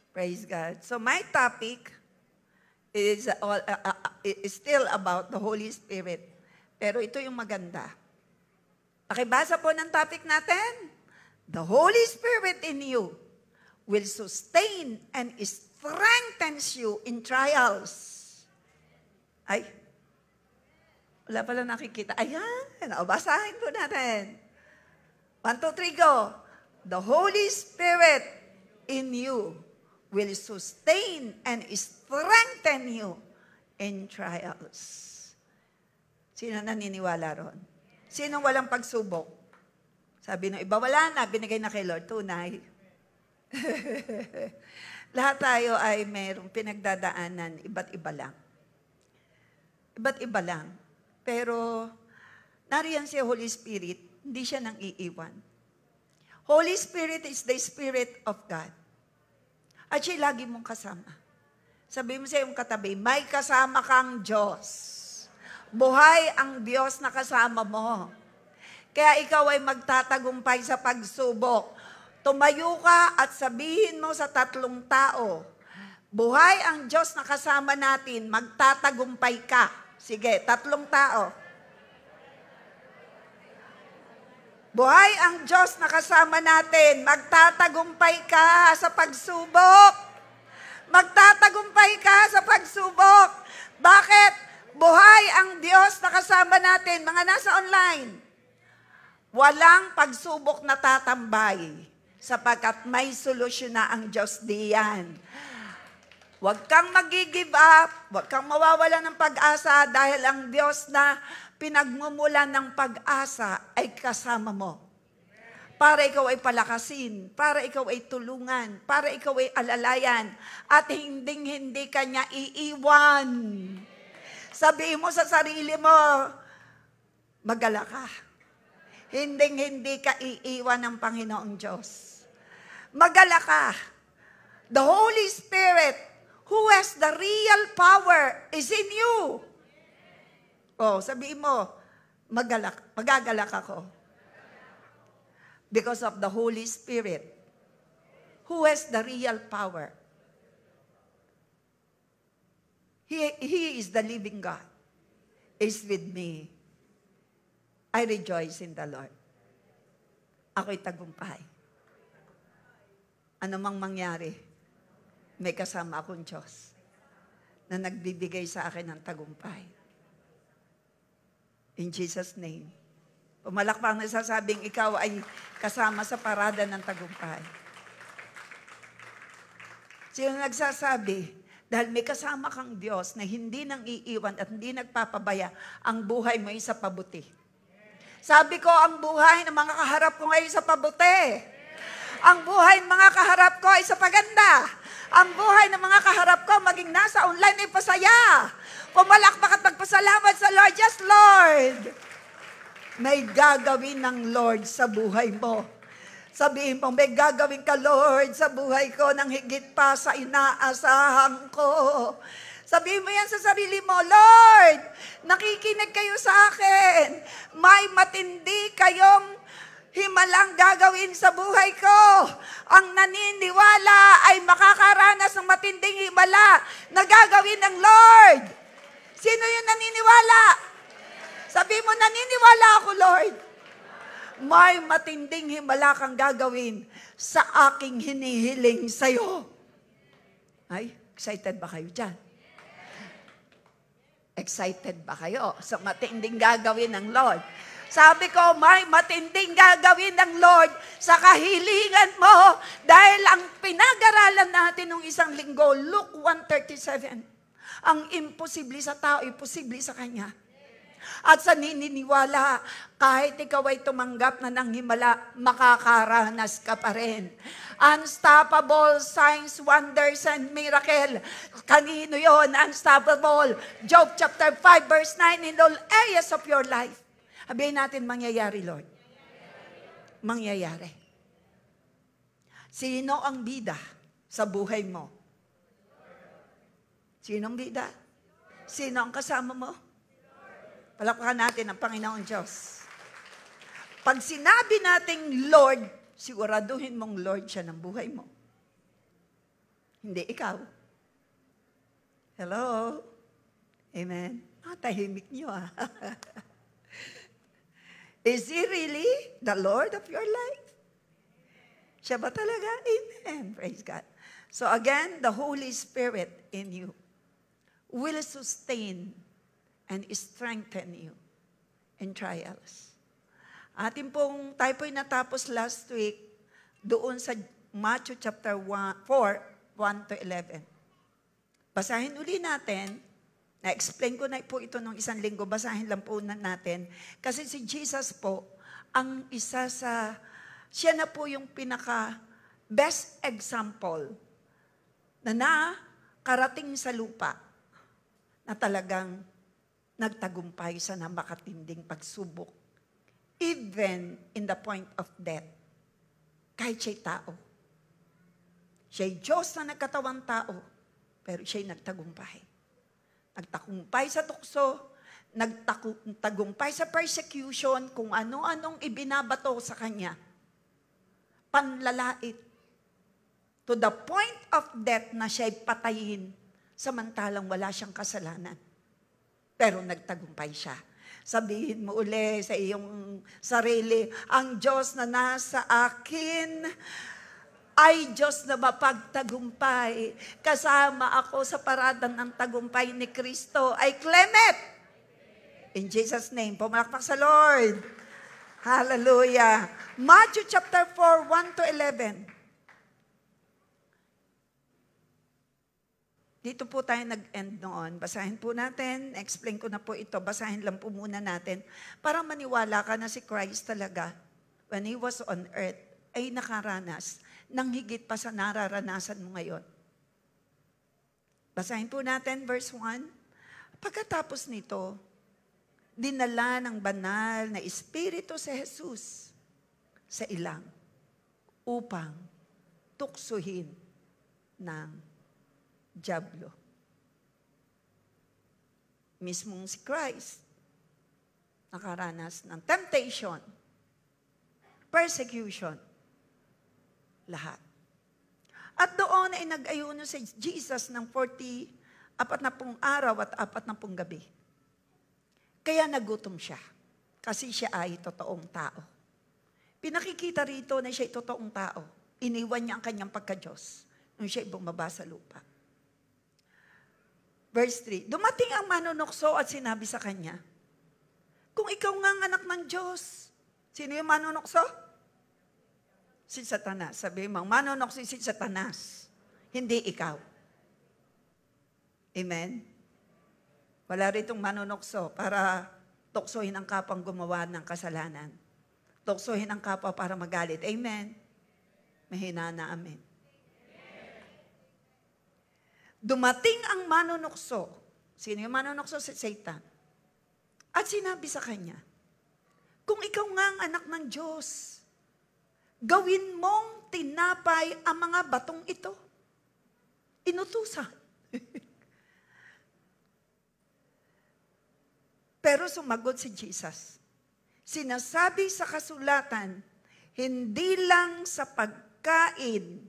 Praise God. So my topic is still about the Holy Spirit. Pero ito yung maganda. Pakibasa po ng topic natin. The Holy Spirit in you will sustain and strengthens you in trials. Ay, wala pala nakikita. Ayan, basahin po natin. 1, 2, 3, go. The Holy Spirit in you will sustain and strengthen you in trials. Sino naniniwala ron? Sino walang pagsubok? Sabi ng iba, wala na, binigay na kay Lord. Tunay. Lahat tayo ay mayroong pinagdadaanan, iba't iba lang. Iba't iba lang. Pero, nariyan si Holy Spirit, hindi siya nang iiwan. Holy Spirit is the Spirit of God. At siya lagi mong kasama. Sabi mo sa iyong katabi, may kasama kang Diyos. Buhay ang Diyos na kasama mo. Kaya ikaw ay magtatagumpay sa pagsubok. Tumayo ka at sabihin mo sa 3 tao, buhay ang Diyos na kasama natin, magtatagumpay ka. Sige, 3 tao. Buhay ang Diyos na kasama natin, magtatagumpay ka sa pagsubok. Magtatagumpay ka sa pagsubok. Bakit? Buhay ang Diyos na kasama natin, mga nasa online. Walang pagsubok na tatambay sapagkat may solusyon na ang Diyos diyan. Huwag kang mag-give up, huwag kang mawawala ng pag-asa dahil ang Diyos na pinagmumulan ng pag-asa ay kasama mo. Para ikaw ay palakasin, para ikaw ay tulungan, para ikaw ay alalayan, at hindi kanya iiwan. Sabihin mo sa sarili mo, magala ka. Hindi ka iiwan ng Panginoong Diyos. Magala ka. The Holy Spirit, who has the real power, is in you. Oh, sabihin mo, magagalak ako. Because of the Holy Spirit, who has the real power. He is the living God, is with me. I rejoice in the Lord. Ako'y tagumpay. Ano mang mangyari, may kasama akong Diyos na nagbibigay sa akin ng tagumpay. In Jesus' name. Pumalakpang nasasabing ikaw ay kasama sa parada ng tagumpay. Sino nagsasabi? Dahil may kasama kang Diyos na hindi nang iiwan at hindi nagpapabaya, ang buhay mo ay sa pabuti. Sabi ko, ang buhay ng mga kaharap ko ngayon sa pabuti. Ang buhay ng mga kaharap ko ay sa paganda. Ang buhay ng mga kaharap ko, maging nasa online ay pasaya. Pumalakpak at magpasalamat sa Lord. Yes, Lord. May gagawin ng Lord sa buhay mo. Sabihin mo, may gagawin ka, Lord, sa buhay ko ng higit pa sa inaasahan ko. Sabihin mo yan sa sarili mo, Lord, nakikinig kayo sa akin. May matindi kayong himalang gagawin sa buhay ko. Ang naniniwala ay makakaranas ng matinding himala na gagawin ng Lord. Sino yung naniniwala? Sabihin mo, naniniwala ako, Lord. May matinding himala kang gagawin sa aking hinihiling sa'yo. Ay, excited ba kayo dyan? Excited ba kayo sa matinding gagawin ng Lord? Sabi ko, may matinding gagawin ng Lord sa kahilingan mo dahil ang pinag-aralan natin nung isang linggo, Luke 1:37, ang imposible sa tao, imposible sa Kanya. At sa nininiwala, kahit ikaw ay tumanggap na ng himala, makakaranas ka pa rin. Unstoppable signs, wonders, and miracle. Kanino yon? Unstoppable. Job chapter 5 verse 9, in all areas of your life. Sabihin natin, mangyayari, Lord. Mangyayari. Sino ang bida sa buhay mo? Sino ang bida? Sino ang kasama mo? Palakpakan natin ang Panginoon Diyos. Pag sinabi nating Lord, siguraduhin mong Lord siya ng buhay mo. Hindi ikaw. Hello? Amen? Tahimik niyo Is He really the Lord of your life? Siya ba talaga? Amen. Praise God. So again, the Holy Spirit in you will sustain and strengthen you in trials. Tayo po'y natapos last week doon sa Matthew chapter 4, 1 to 11. Basahin uli natin. Na-explain ko na po ito nung isang linggo. Basahin lang po natin. Kasi si Jesus po, siya na po yung best example na nakarating sa lupa na talagang nagtagumpay sa napakatinding pagsubok. Even in the point of death. Kahit siya'y tao. Siya'y Diyos na nagkatawang tao, pero siya'y nagtagumpay. Nagtagumpay sa tukso, nagtagumpay sa persecution, kung ano-anong ibinabato sa Kanya. Panlalait. To the point of death na siya'y patayin, samantalang wala siyang kasalanan. Pero nagtagumpay siya. Sabihin mo uli sa iyong sarili, ang Diyos na nasa akin ay Diyos na mapagtagumpay. Kasama ako sa paradang ng tagumpay ni Kristo. I claim it. In Jesus' name, pumalakpak sa Lord. Hallelujah. Matthew chapter 4, 1 to 11. Dito po tayo nag-end noon. Basahin po natin. Explain ko na po ito. Basahin lang po muna natin. Para maniwala ka na si Christ talaga, when He was on earth, ay nakaranas ng higit pa sa nararanasan mo ngayon. Basahin po natin verse 1. Pagkatapos nito, dinala ng banal na Espiritu si Jesus sa ilang upang tuksuhin ng dyablo. Mismong si Christ nakaranas ng temptation, persecution, lahat. At doon ay nag-ayuno si Jesus ng 40 araw at 40 gabi. Kaya nagutom siya kasi siya ay totoong tao. Pinakikita rito na siya ay totoong tao. Iniwan niya ang kanyang pagka-Diyos nung siya ay bumaba sa lupa. Verse 3, dumating ang manunukso at sinabi sa kanya, kung ikaw nga ang anak ng Diyos, sino yung manunukso? Si Satanas. Sabi mo, manunukso si Satanas, hindi ikaw. Amen? Wala ritong manunukso para tuksohin ang kapang gumawa ng kasalanan. Tuksohin ang kapwa para magalit. Amen? Mahina na amen. Dumating ang manunukso. Sino yung manunukso? Si Satan. At sinabi sa kanya, kung ikaw nga ang anak ng Diyos, gawin mong tinapay ang mga batong ito. Inutusan. Pero sumagot si Jesus, sinasabi sa kasulatan, hindi lang sa pagkain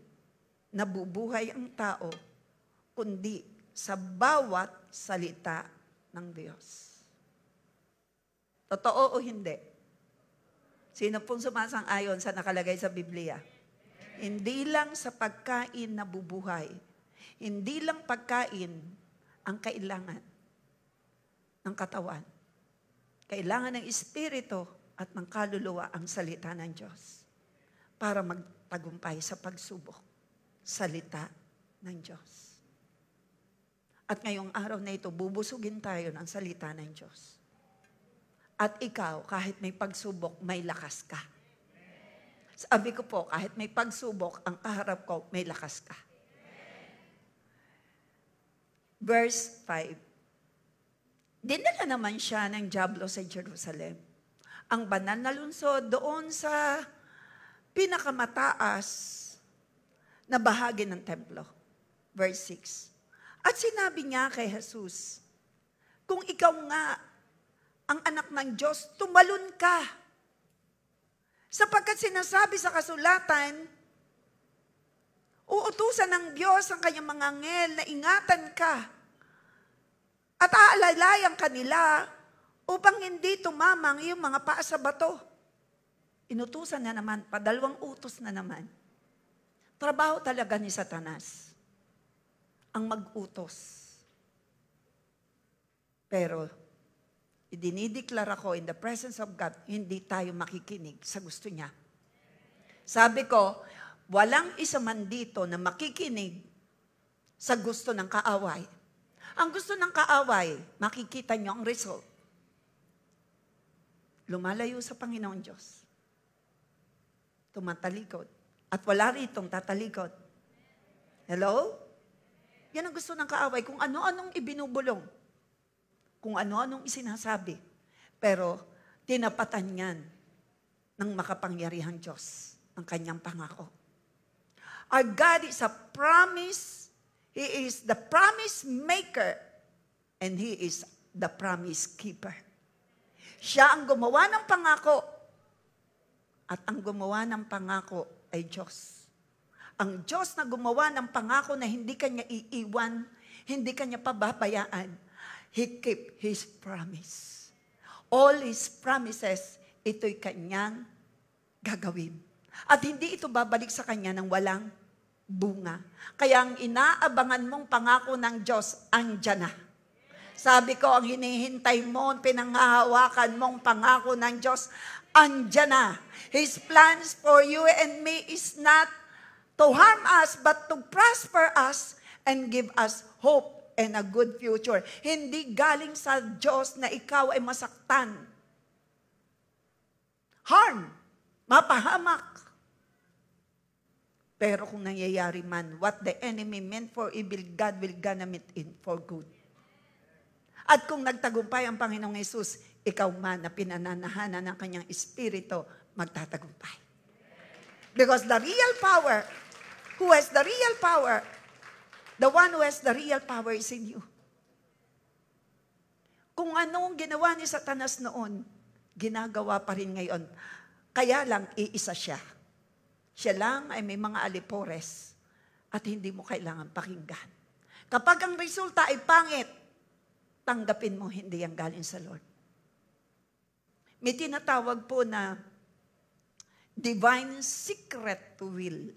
nabubuhay ang tao, kundi sa bawat salita ng Diyos. Totoo o hindi? Sino pong sumasang-ayon sa nakalagay sa Biblia? Hindi lang sa pagkain nabubuhay. Hindi lang pagkain ang kailangan ng katawan. Kailangan ng espiritu at ng kaluluwa ang salita ng Diyos para magtagumpay sa pagsubok. Salita ng Diyos. At ngayong araw na ito, bubusugin tayo ng salita ng Diyos. At ikaw, kahit may pagsubok, may lakas ka. Sabi ko po, kahit may pagsubok, ang kaharap ko, may lakas ka. Verse 5. Dinala naman siya ng dyablo sa Jerusalem. Ang banal na lungsod doon sa pinakamataas na bahagi ng templo. Verse 6. At sinabi niya kay Jesus, kung ikaw nga ang anak ng Diyos, tumalon ka. Sapagkat sinasabi sa kasulatan, Uutusan ng Diyos ang kanyang mga anghel na ingatan ka at aalalayan kanila upang hindi tumamang iyong mga paa sa bato. Inutusan na naman, padalawang utos na naman. Trabaho talaga ni Satanas ang mag-utos. Pero, idinideklara ko in the presence of God, hindi tayo makikinig sa gusto niya. Sabi ko, walang isa man dito na makikinig sa gusto ng kaaway. Ang gusto ng kaaway, makikita niyo ang result. Lumalayo sa Panginoon Diyos. Tumatalikod. At wala ritong tatalikod. Hello? Yan ang gusto ng kaaway. Kung ano-anong ibinubulong. Kung ano-anong isinasabi. Pero tinapatan yan ng makapangyarihang Diyos ang kanyang pangako. Our God is a promise. He is the promise maker and He is the promise keeper. Siya ang gumawa ng pangako at ang gumawa ng pangako ay Diyos. Ang Diyos na gumawa ng pangako na hindi kanya iiwan, hindi kanya pababayaan, He keep His promise. All His promises, ito'y kanyang gagawin. At hindi ito babalik sa kanya ng walang bunga. Kaya ang inaabangan mong pangako ng Diyos, andyan na. Sabi ko, ang hinihintay mo, pinanghahawakan mong pangako ng Diyos, andyan na. His plans for you and me is not to harm us, but to prosper us and give us hope and a good future. Hindi galing sa Diyos na ikaw ay masaktan. Harm, mapahamak. Pero kung nangyayari man, what the enemy meant for evil, God will gonna meet it for good. At kung nagtagumpay ang Panginoong Yesus, ikaw man na pinananahanan ng kanyang espiritu, magtatagumpay. Because the real power, who has the real power, the one who has the real power is in you. Kung anong ginawa ni Satanas noon, ginagawa pa rin ngayon. Kaya lang, iisa siya. Siya lang ay may mga alipores at hindi mo kailangan pakinggan. Kapag ang resulta ay pangit, tanggapin mo hindi ang galing sa Lord. May tinatawag po na divine secret will.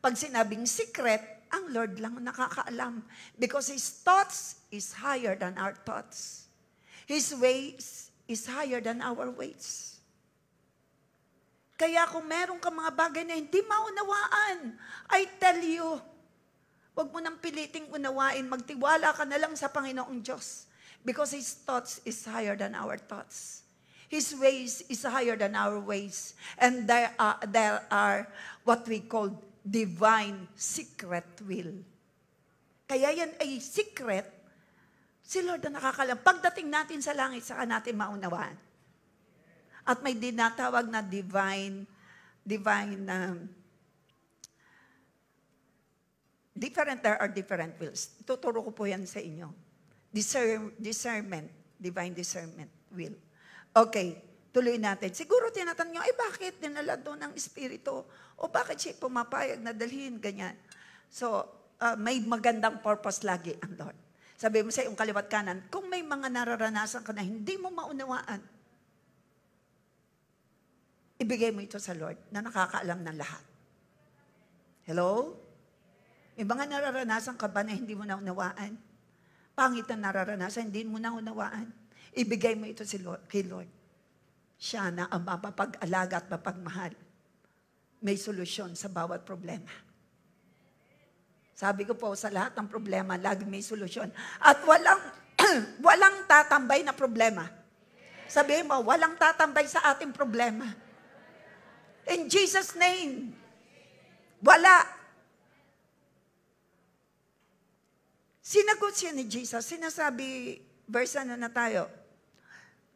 Pag sinabing secret, ang Lord lang nakakaalam. Because His thoughts is higher than our thoughts. His ways is higher than our ways. Kaya kung meron ka mga bagay na hindi maunawaan, I tell you, huwag mo nang piliting unawain, magtiwala ka na lang sa Panginoong Diyos. Because His thoughts is higher than our thoughts. His ways is higher than our ways. And there are what we call divine secret will. Kaya yan ay secret, si Lord na nakakalam. Pagdating natin sa langit, saka natin maunawaan. At may dinatawag na different, there are different wills. Tuturo ko po yan sa inyo. Discernment, divine discernment will. Okay, tuloy natin. Siguro tinatanong nyo, bakit dinala doon ng Espiritu? O bakit siya pumapayag na dalhin, ganyan. So, may magandang purpose lagi ang Lord. Sabi mo sa iyong kaliwat kanan, kung may mga nararanasan ka na hindi mo maunawaan, ibigay mo ito sa Lord na nakakaalam ng lahat. Hello? May mga nararanasan ka ba na hindi mo naunawaan? Pangit na nararanasan, hindi mo naunawaan. Ibigay mo ito kay Lord. Siya na ang mapapag-alaga at mapagmahal. May solusyon sa bawat problema. Sabi ko po, sa lahat ng problema, lagi may solusyon. At walang tatambay na problema. Sabihin mo, walang tatambay sa ating problema. In Jesus' name. Wala. Sinagot siya ni Jesus. Sinasabi, verse ano na tayo?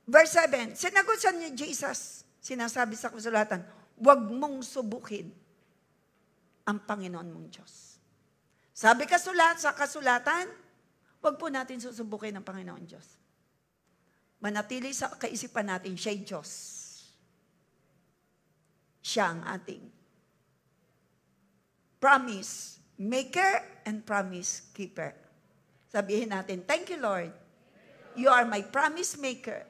Verse 7. Sinagot siya ni Jesus. Sinasabi sa kasulatan, huwag mong subukin ang Panginoon mong Diyos. Sabi sa kasulatan, huwag po natin susubukin ang Panginoon Diyos. Manatili sa kaisipan natin, siya'y Diyos. Siya ang ating promise maker and promise keeper. Sabihin natin, thank you, Lord. You are my promise maker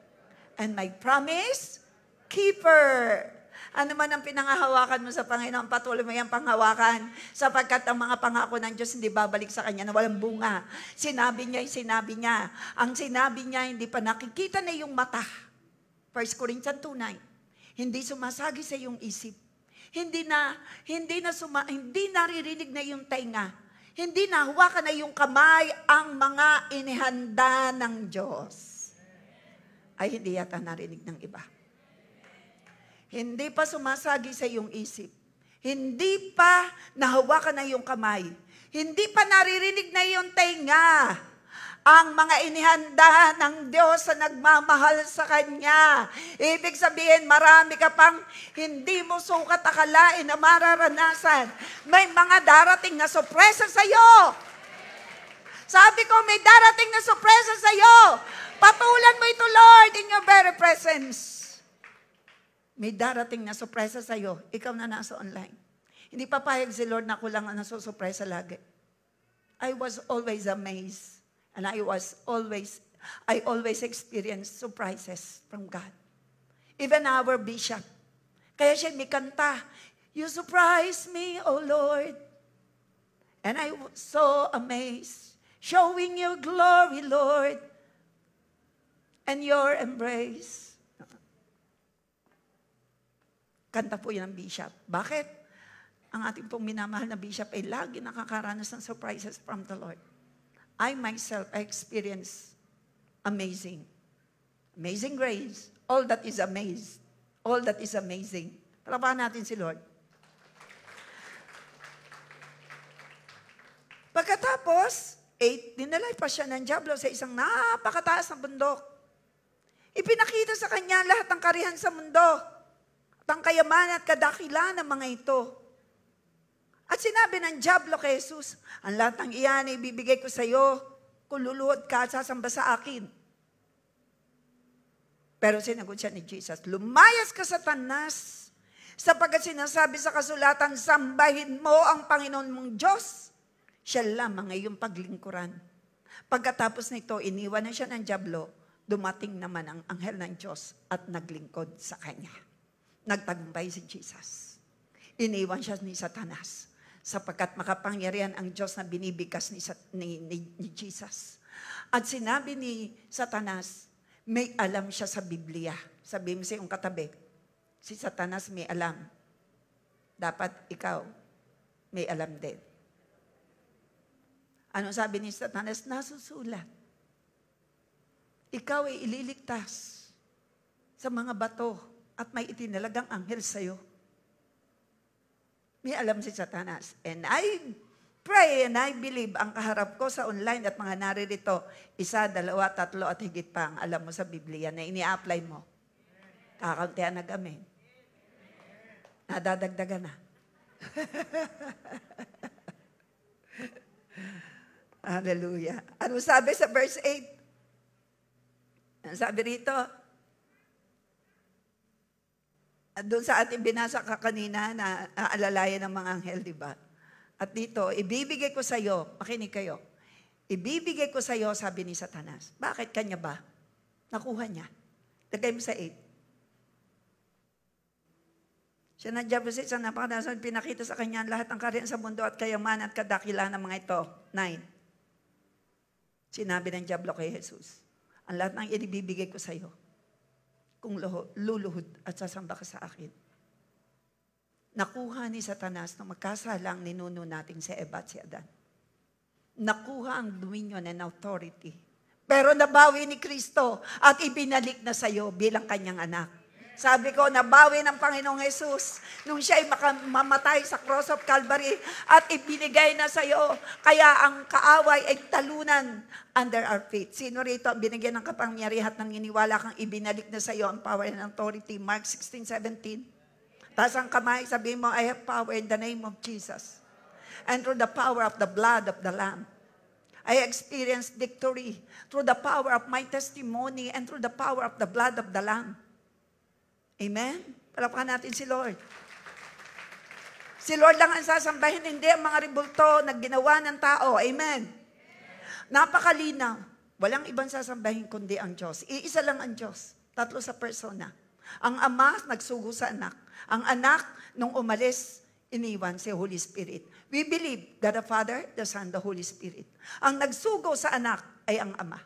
and my promise keeper. Ano man ang pinangahawakan mo sa Panginoon, patuloy mo yung panghawakan, sapagkat ang mga pangako ng Diyos hindi babalik sa Kanya na walang bunga. Sinabi niya, sinabi niya. Ang sinabi niya, hindi pa nakikita na yung mata. 1 Corinthians 2:9. Hindi sumasagi sa iyong isip. Hindi naririnig na yung tainga. Hindi nahawakan na yung kamay ang mga inihanda ng Diyos. Ay hindi yata narinig ng iba. Hindi pa sumasagi sa iyong isip. Hindi pa nahawakan na iyong kamay. Hindi pa naririnig na iyong tainga ang mga inihanda ng Diyos sa nagmamahal sa Kanya. Ibig sabihin, marami ka pang hindi mo sukat akalain na mararanasan. May mga darating na sorpresa sa iyo. Sabi ko, may darating na sorpresa sa iyo. Patulan mo ito, Lord, in your very presence. May darating na sorpresa sa iyo. Ikaw na nasa online. Hindi papayag si Lord na ako lang ang nasusurpresa lagi. I was always amazed. And I always experienced surprises from God. Even our bishop. Kaya siya may kanta, you surprise me, O Lord. And I was so amazed. Showing your glory, Lord. And your embrace. Kanta po yan ng bishop. Bakit? Ang ating pong minamahal na bishop ay lagi nakakaranas ng surprises from the Lord. I myself, I experience amazing grace. All that is amazed. All that is amazing. Palapakan natin si Lord. Pagkatapos, dinalay pa siya ng dyablo sa isang napakataas na bundok. Ipinakita sa kanya lahat ng karihan sa mundo. At ang kayamanan at kadakilan ng mga ito. At sinabi ng dyablo kay Jesus, ang lahat ng iyan ay ibibigay ko sa iyo kung luluhod ka at sasamba sa akin. Pero sinagot siya ni Jesus, lumayas ka Satanas, sapagkat sinasabi sa kasulatan, sambahin mo ang Panginoon mong Diyos. Siya lamang ay iyong paglingkuran. Pagkatapos nito, iniwan na siya ng dyablo, dumating naman ang anghel ng Diyos at naglingkod sa kanya. Nagtagumpay si Jesus. Iniwan siya ni Satanas sapagkat makapangyarihan ang Diyos na binibigkas ni Jesus. At sinabi ni Satanas, may alam siya sa Biblia. Sabi mo sa iyong katabi, si Satanas may alam. Dapat ikaw may alam din. Ano sabi ni Satanas? Nasusulat. Ikaw ay ililigtas sa mga bato at may itinalagang anghel sa'yo. May alam si Satanas. And I pray and I believe ang kaharap ko sa online at mga naririto, 1, 2, 3 at higit pa ang alam mo sa Biblia na ini-apply mo. Kakauntihan na kami. Nadadagdagan na. Hallelujah. Ano sabi sa verse 8? Ano sabi rito? Doon sa ating binasa ka kanina na alalayan ng mga anghel, di ba? At dito, ibibigay ko sa iyo, makinig kayo, ibibigay ko sa iyo, sabi ni Satanas. Bakit kanya ba? Nakuha niya. Lagay mo sa 8. Siya na Diablo sa isang napakadasan, pinakita sa kanya lahat ng kariyan sa mundo at kayamanan at kadakilan ng mga ito. 9. Sinabi ng Diablo kay Jesus, ang lahat ng ibibigay ko sa iyo, kung luluhod at sasamba ka sa akin. Nakuha ni Satanas na magkasalang ninuno natin si Eva at si Adan. Nakuha ang dominion and authority. Pero nabawi ni Kristo at ibinalik na sa iyo bilang kanyang anak. Sabi ko, nabawi ng Panginoong Jesus nung siya ay mamatay sa cross of Calvary at ibinigay na sa iyo. Kaya ang kaaway ay talunan under our feet. Sino rito ang binigyan ng kapangyarihan at nang iniwala kang ibinalik na sa iyo ang power and authority? Mark 16:17. Taas ang kamay, sabihin mo, I have power in the name of Jesus. And through the power of the blood of the Lamb, I experienced victory through the power of my testimony and through the power of the blood of the Lamb. Amen? Palakpakan natin si Lord. Si Lord lang ang sasambahin, hindi ang mga ribulto na ginawa ng tao. Amen. Napakalinaw. Walang ibang sasambahin kundi ang Diyos. Iisa lang ang Diyos. Tatlo sa persona. Ang Ama, nagsugo sa anak. Ang anak, nung umalis, iniwan si Holy Spirit. We believe God the Father, the Son, the Holy Spirit. Ang nagsugo sa anak ay ang Ama.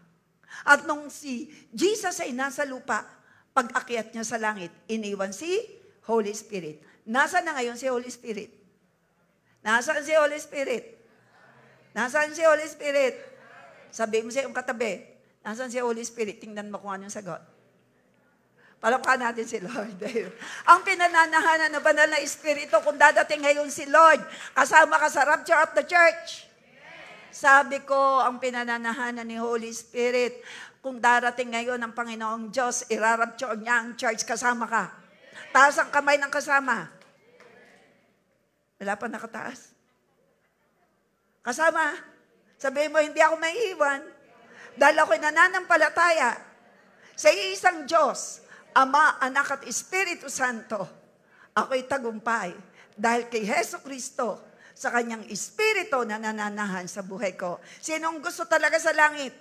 At nung si Jesus ay nasa lupa, pag-akyat niya sa langit, iniwan si Holy Spirit. Nasaan na ngayon si Holy Spirit? Nasaan si Holy Spirit? Nasaan si Holy Spirit? Sabi mo sa iyong katabi, nasaan si Holy Spirit? Tingnan mo kung anong sagot. Palakpakan natin si Lord. Ang pinananahanan ng banal na Espiritu, kung dadating ngayon si Lord, kasama ka sa rapture of the church. Sabi ko, ang pinananahanan ni Holy Spirit, kung darating ngayon ang Panginoong Diyos, irarapture niya ang church, kasama ka. Taas ang kamay ng kasama. Wala pa nakataas. Kasama. Sabihin mo, hindi ako maiiwan. Dahil ako'y nananampalataya sa isang Diyos, Ama, Anak at Espiritu Santo. Ako'y tagumpay dahil kay Heso Kristo, sa kanyang Espiritu na nananahan sa buhay ko. Sinong gusto talaga sa langit?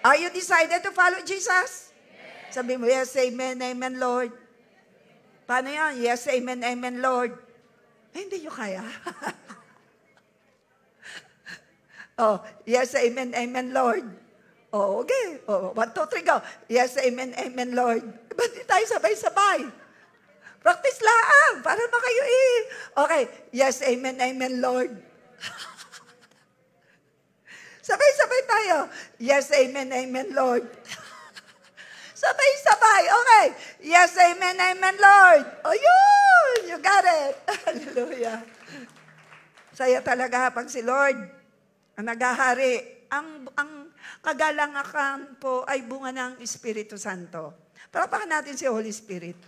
Are you decided to follow Jesus? Sabi mo, yes, amen, amen, Lord. Paano yan? Yes, amen, amen, Lord. Hindi nyo kaya. Oh, yes, amen, amen, Lord. Oh, okay. Oh, 1, 2, 3, go. Yes, amen, amen, Lord. Ba't di tayo sabay-sabay? Practice lang. Para ba kayo Okay. Yes, amen, amen, Lord. Sabay-sabay tayo. Yes, amen, amen, Lord. Sabay-sabay. Okay. Yes, amen, amen, Lord. Oh, yun. You got it. Hallelujah. Saya talaga pag si Lord ang naghahari. Ang kagalangan po ay bunga ng Espiritu Santo. Palakpakan natin si Holy Spirit.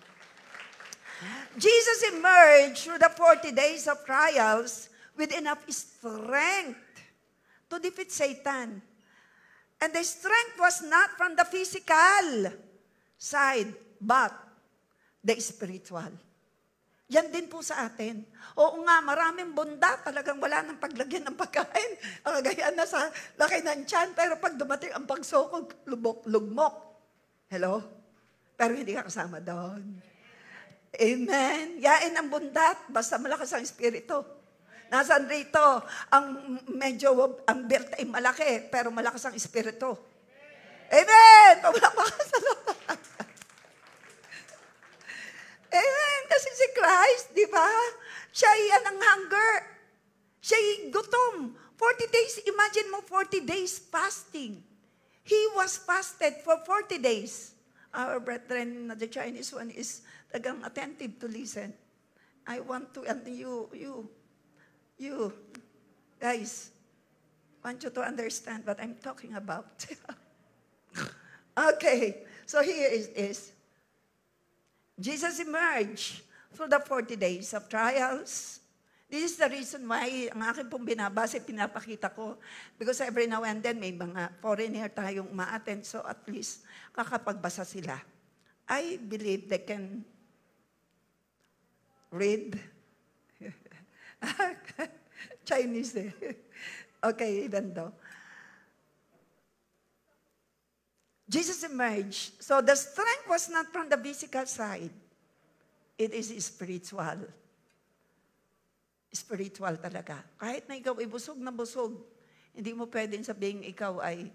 Jesus emerged through the 40 days of trials with enough strength to defeat Satan. And the strength was not from the physical side, but the spiritual. Yan din po sa atin. Oo nga, maraming bunda, talagang wala nang paglagyan ng pagkain. Ang kagayaan na sa laki ng tiyan, pero pag dumating ang pagsukog, lugmok. Hello? Pero hindi ka kasama doon. Amen. Yain ang bundat, basta malakas ang espiritu. Nasaan rito, ang birth ay malaki, pero malakas ang espiritu. Amen! Pamalakas sa Lord. Amen. Kasi si Christ, di ba? Siya yan ang hunger. Siya gutom. 40 days, imagine mo 40 days fasting. He was fasted for 40 days. Our brethren, the Chinese one is tagang attentive to listen. I want to, and you guys, want you to understand what I'm talking about. Okay, so here is Jesus emerged through the 40 days of trials. This is the reason why ang akin pong binabasa, pinapakita ko. Because every now and then, may mga foreigner tayong ma-attend, so at least kakapagbasa sila. I believe they can read Chinese eh. Okay, even though. Jesus emerged. So the strength was not from the physical side. It is spiritual. Spiritual talaga. Kahit na ikaw ay busog na busog, hindi mo pwedeng sabihin ikaw ay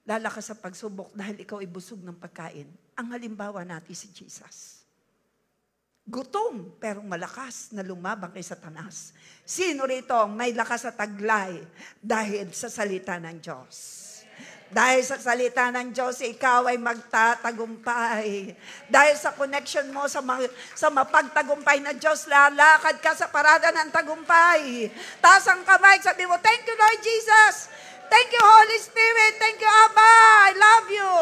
lalakas sa pagsubok dahil ikaw ay busog ng pagkain. Ang halimbawa natin si Jesus. Gutom, pero malakas na lumabang kay Satanas. Sino rito ang may lakas sa taglay dahil sa salita ng Diyos? Dahil sa salita ng Diyos, ikaw ay magtatagumpay. Dahil sa connection mo sa mapagtagumpay na Diyos, lalakad ka sa parada ng tagumpay. Taas ang kamay, sabi mo, thank you, Lord Jesus. Thank you, Holy Spirit. Thank you, Abba. I love you.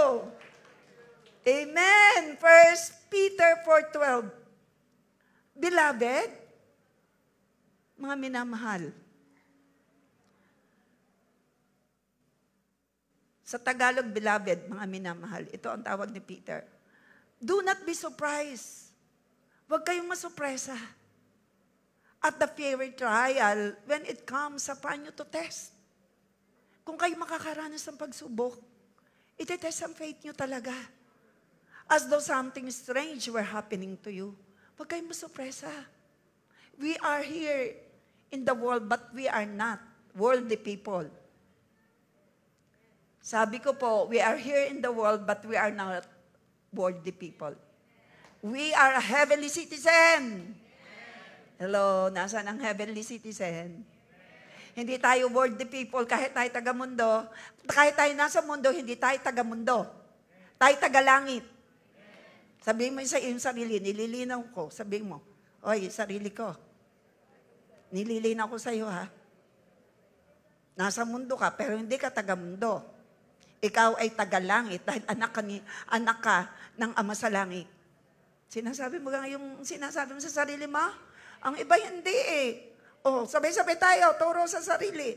Amen. 1 Peter 4:12. Beloved, mga minamahal, sa Tagalog, beloved, mga minamahal, ito ang tawag ni Peter. Do not be surprised. Huwag kayong masupresa. at the fiery trial when it comes upon you to test. Kung kayo makakaranas ng pagsubok, iti-test ang faith nyo talaga. As though something strange were happening to you. Huwag kayong masupresa. We are here in the world, but we are not worldly people. Sabi ko po, we are here in the world, but we are not worldly people. We are a heavenly citizen. Hello, nasaan ang heavenly citizen? Hindi tayo worldly people kahit tayo taga-mundo. Kahit tayo nasa mundo, hindi tayo taga-mundo. Tayo taga-langit. Sabihin mo sa iyong sarili, nililinaw ko. Sabihin mo, oy, sarili ko. Nililinaw ko sa iyo, ha? Nasa mundo ka, pero hindi ka taga-mundo. Ikaw ay taga-langit dahil anak ka ng Ama sa langit. Sinasabi mo yung sinasabi mo sa sarili mo? Ang iba hindi eh. Oh, sabay-sabay tayo, turo sa sarili.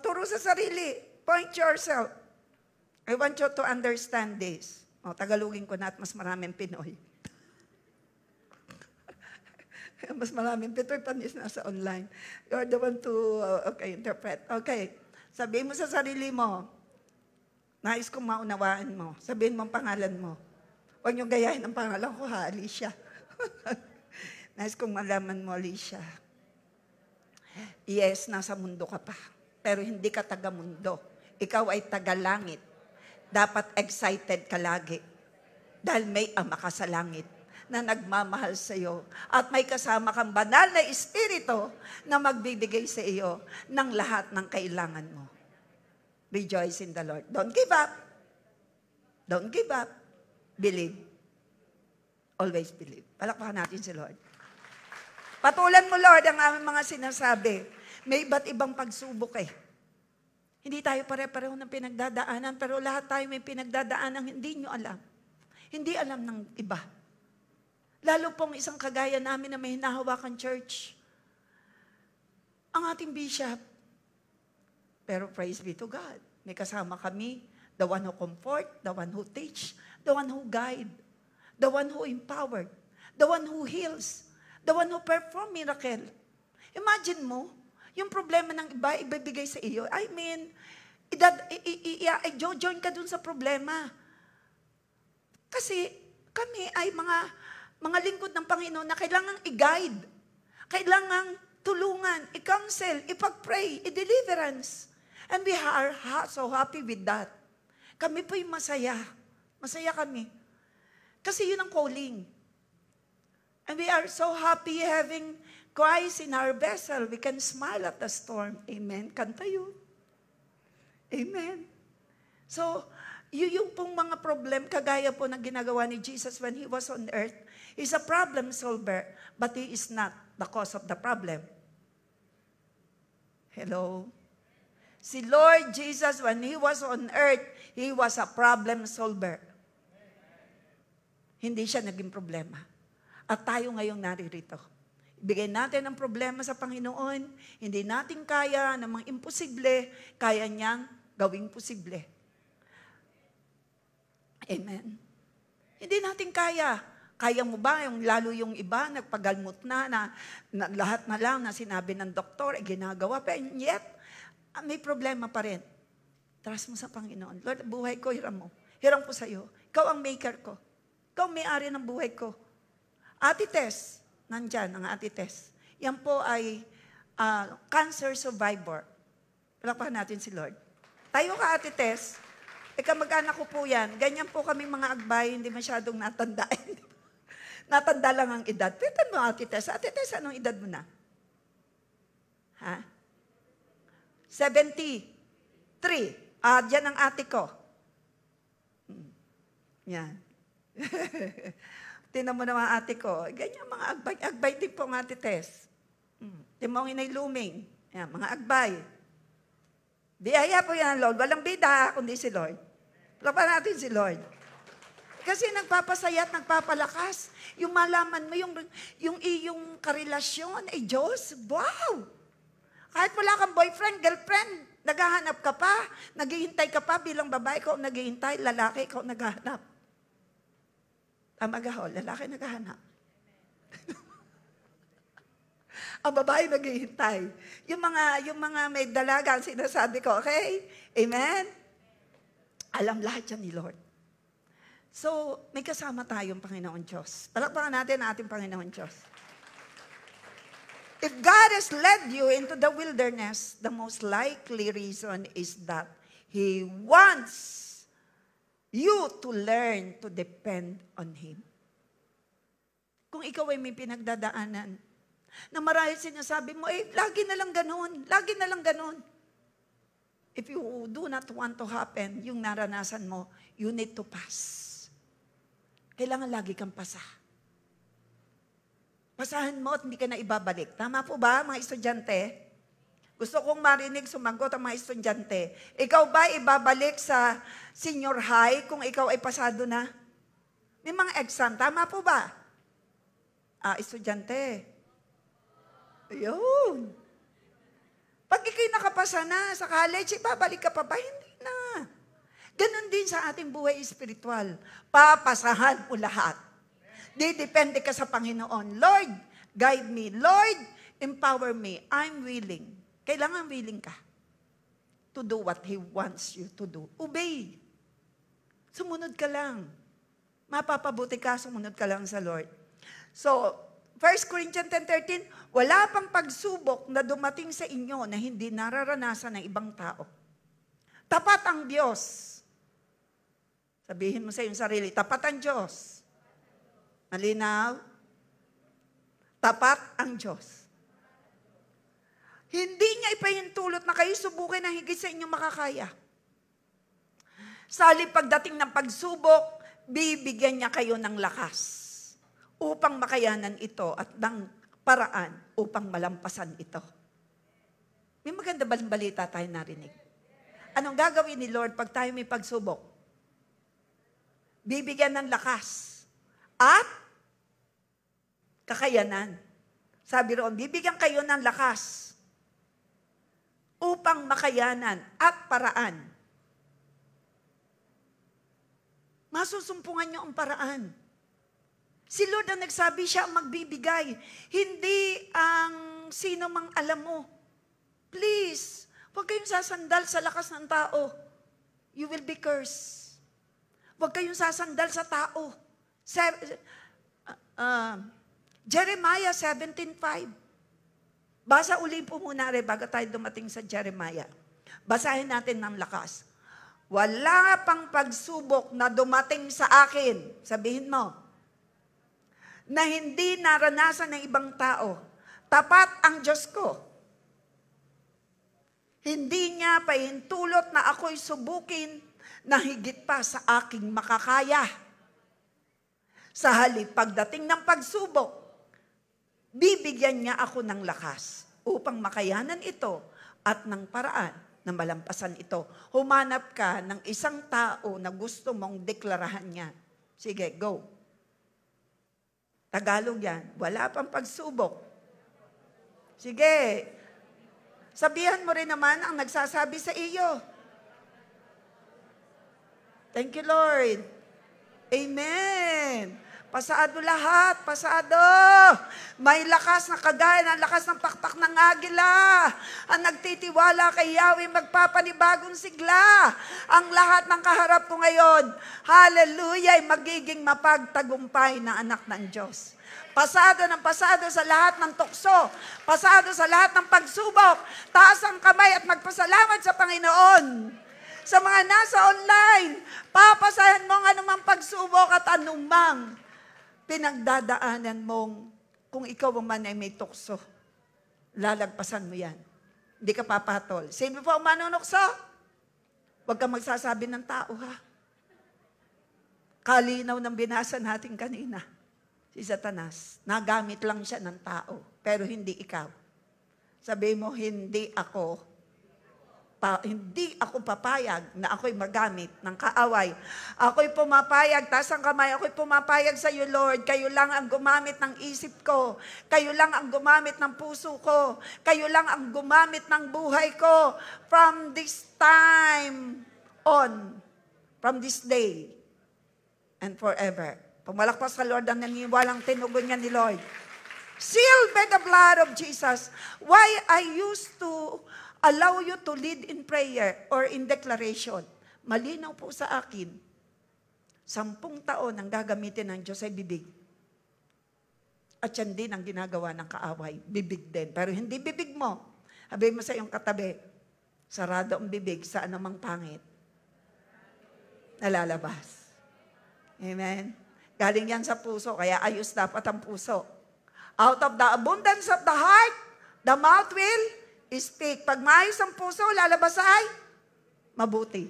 Turo sa sarili. Point yourself. I want you to understand this. Tagalogin ko na at mas maraming Pinoy. Mas maraming Pinoy panis nasa online. You're the one to, interpret. Okay. Sabihin mo sa sarili mo, nais kong maunawaan mo. Sabihin mo ang pangalan mo. Huwag niyong gayahin ang pangalan ko, ha, Alicia. Nais kong malaman mo, Alicia. Yes, nasa mundo ka pa. Pero hindi ka taga-mundo. Ikaw ay taga-langit. Dapat excited ka lagi. Dahil may Ama ka sa langit na nagmamahal sa iyo. At may kasama kang banal na Espiritu na magbibigay sa iyo ng lahat ng kailangan mo. Rejoice in the Lord. Don't give up. Don't give up. Believe. Always believe. Palakpakan natin si Lord. Patulan mo, Lord, ang aming mga sinasabi. May iba't ibang pagsubok eh. Hindi tayo pare-pareho ng pinagdadaanan, pero lahat tayo may pinagdadaanan hindi nyo alam. Hindi alam ng iba. Lalo pong isang kagaya namin na may hinahawakan church. Ang ating bishop. Pero praise be to God. May kasama kami, the one who comfort, the one who teach, the one who guide, the one who empowered, the one who heals, the one who perform miracle. Imagine mo, yung problema ng iba, ibibigay sa iyo. I mean, i-join ka dun sa problema. Kasi kami ay mga lingkod ng Panginoon na kailangang i-guide, kailangang tulungan, i-counsel, ipag-pray, i-deliverance. And we are so happy with that. Kami po'y masaya. Masaya kami. Kasi yun ang calling. And we are so happy having Christ in our vessel. We can smile at the storm. Amen. Kanta yun. Amen. So, yung pong mga problem, kagaya po ng ginagawa ni Jesus when He was on earth, He's a problem solver, but He is not the cause of the problem. Hello? Si Lord Jesus, when He was on earth, He was a problem solver. Hindi siya naging problema. At tayo ngayong naririto. Ibigay natin ang problema sa Panginoon. Hindi natin kaya ng mga imposible, kaya niyang gawing posible. Amen. Hindi natin kaya. Kaya mo ba, lalo yung iba, nagpagalmot na lahat na lang na sinabi ng doktor, ginagawa, pero yet, may problema pa rin. Trust mo sa Panginoon. Lord, buhay ko, hiram mo. Hiram ko sa iyo. Ikaw ang maker ko. Ikaw ang may-ari ng buhay ko. Ate Tess, nandyan ang Ate Tess. Yan po ay cancer survivor. Palakpakan natin si Lord. Tayo ka, Ate Tess. Ika mag-anak ko po yan. Ganyan po kami mga agbay, hindi masyadong natanda. Natanda lang ang edad. Pitan mo, Ate Tess. Ate Tess, anong edad mo na? Ha? 73. Diyan ang ate ko. Yan. Tinan mo naman ate ko. Ganyan mga agbay. Agbay din po ang Ate Tess. Timong inay luming. Yan, mga agbay. Biyaya po yan, Lord. Walang bida, kundi si Lord. Lapan natin si Lord. Kasi nagpapasaya at nagpapalakas. Yung malaman mo, yung iyong karelasyon ay Diyos. Wow! Kahit wala kang boyfriend, girlfriend, naghahanap ka pa, naghihintay ka pa bilang babae, ikaw naghihintay, lalaki, ikaw naghahanap. Tama gaho, lalaki naghahanap. Ang babae naghihintay. Yung mga may dalaga, ang sinasabi ko, okay? Amen? Alam lahat yan ni Lord. So, may kasama tayong Panginoon Diyos. Palakpakan natin ang ating Panginoon Diyos. If God has led you into the wilderness, the most likely reason is that He wants you to learn to depend on Him. Kung ikaw ay may pinagdadaanan, na marahil sinasabi mo, lagi na lang ganun, lagi na lang ganun. If you do not want to happen, yung naranasan mo, you need to pass. Kailangan lagi kang pasa. Pasahan mo at hindi ka na ibabalik. Tama po ba, mga estudyante? Gusto kong marinig, sumagot ang mga estudyante. Ikaw ba ibabalik sa senior high kung ikaw ay pasado na? May mga exam, tama po ba? Estudyante. Ayun. Pag ikaw'y nakapasa na sa college, ibabalik ka pa ba? Hindi na. Ganon din sa ating buhay espiritual. Papasahan mo lahat. Didepende ka sa Panginoon. Lord, guide me. Lord, empower me. I'm willing. Kailangan willing ka to do what He wants you to do. Obey. Sumunod ka lang. Mapapabuti ka, sumunod ka lang sa Lord. So, 1 Corinthians 10:13, wala pang pagsubok na dumating sa inyo na hindi nararanasan ng ibang tao. Tapat ang Diyos. Sabihin mo sa iyong sarili, tapat ang Diyos. Malinaw? Tapat ang Diyos. Hindi niya ipahintulot na kayo subukin na higit sa inyong makakaya. Sa halip pagdating ng pagsubok, bibigyan niya kayo ng lakas upang makayanan ito at ng paraan upang malampasan ito. May maganda balita tayo narinig. Anong gagawin ni Lord pag tayo may pagsubok? Bibigyan ng lakas at kakayanan. Sabi roon, bibigyan kayo ng lakas upang makayanan at paraan. Masusumpungan niyo ang paraan. Si Lord ang nagsabi, siya ang magbibigay. Hindi ang sino mang alam mo. Please, huwag kayong sasandal sa lakas ng tao. You will be cursed. Huwag kayong sasandal sa tao. Jeremiah 17:5. Basa uli po muna rin bago tayo dumating sa Jeremiah. Basahin natin ng lakas. Wala pang pagsubok na dumating sa akin. Sabihin mo, na hindi naranasan ng ibang tao. Tapat ang Diyos ko. Hindi niya pahintulot na ako'y subukin na higit pa sa aking makakaya. Sa halip pagdating ng pagsubok, bibigyan niya ako ng lakas upang makayanan ito at ng paraan na malampasan ito. Humanap ka ng isang tao na gusto mong deklarahan niya. Sige, go. Tagalog yan. Wala pang pagsubok. Sige. Sabihan mo rin naman ang nagsasabi sa iyo. Thank you, Lord. Amen. Pasado lahat, pasado. May lakas na kagaya ng lakas ng pakpak ng agila. Ang nagtitiwala kay Yahweh magpapanibagong sigla. Ang lahat ng kaharap ko ngayon, hallelujah, ay magiging mapagtagumpay na anak ng Diyos. Pasado ng pasado sa lahat ng tukso. Pasado sa lahat ng pagsubok. Taas ang kamay at magpasalamat sa Panginoon. Sa mga nasa online, papasahan mo ang anumang pagsubok at anumang pinagdadaanan mong kung ikaw man ay may tukso. Lalagpasan mo yan. Hindi ka papatol. Sino po ang manunukso? Huwag kang magsasabi ng tao, ha? Kalinaw ng binasa natin kanina. Si Satanas, nagamit lang siya ng tao, pero hindi ikaw. Sabi mo, hindi ako papayag na ako'y magamit ng kaaway. Ako'y pumapayag, taas ang kamay, ako'y pumapayag sa iyo, Lord. Kayo lang ang gumamit ng isip ko. Kayo lang ang gumamit ng puso ko. Kayo lang ang gumamit ng buhay ko. From this time on, from this day, and forever. Pumalakpas ka, Lord, ang naniniwalang tinugon niya ni Lord. Sealed by the blood of Jesus. Why I used to allow you to lead in prayer or in declaration? Malinaw po sa akin, 10 taon ang gagamitin ng Diyos ay bibig. At yan din ang ginagawa ng kaaway. Bibig din. Pero hindi bibig mo. Sabihin mo sa iyong katabi, sarado ang bibig sa anumang pangit. Nalalabas. Amen? Galing yan sa puso, kaya ayos dapat ang puso. Out of the abundance of the heart, the mouth will speak. Pag maayos ang puso, lalabas ay mabuti.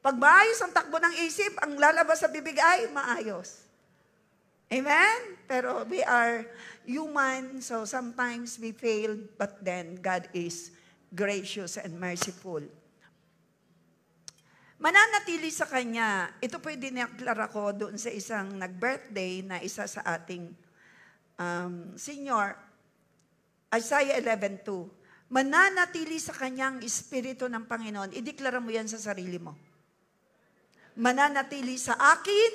Pag maayos ang takbo ng isip, ang lalabas sa bibig ay maayos. Amen? Pero we are human, so sometimes we fail, but then God is gracious and merciful. Mananatili sa Kanya, ito po yung dineklara ko doon sa isang nag-birthday na isa sa ating senior, Isaiah 11:2. Mananatili sa Kanyang Espiritu ng Panginoon. Ideklara mo yan sa sarili mo. Mananatili sa akin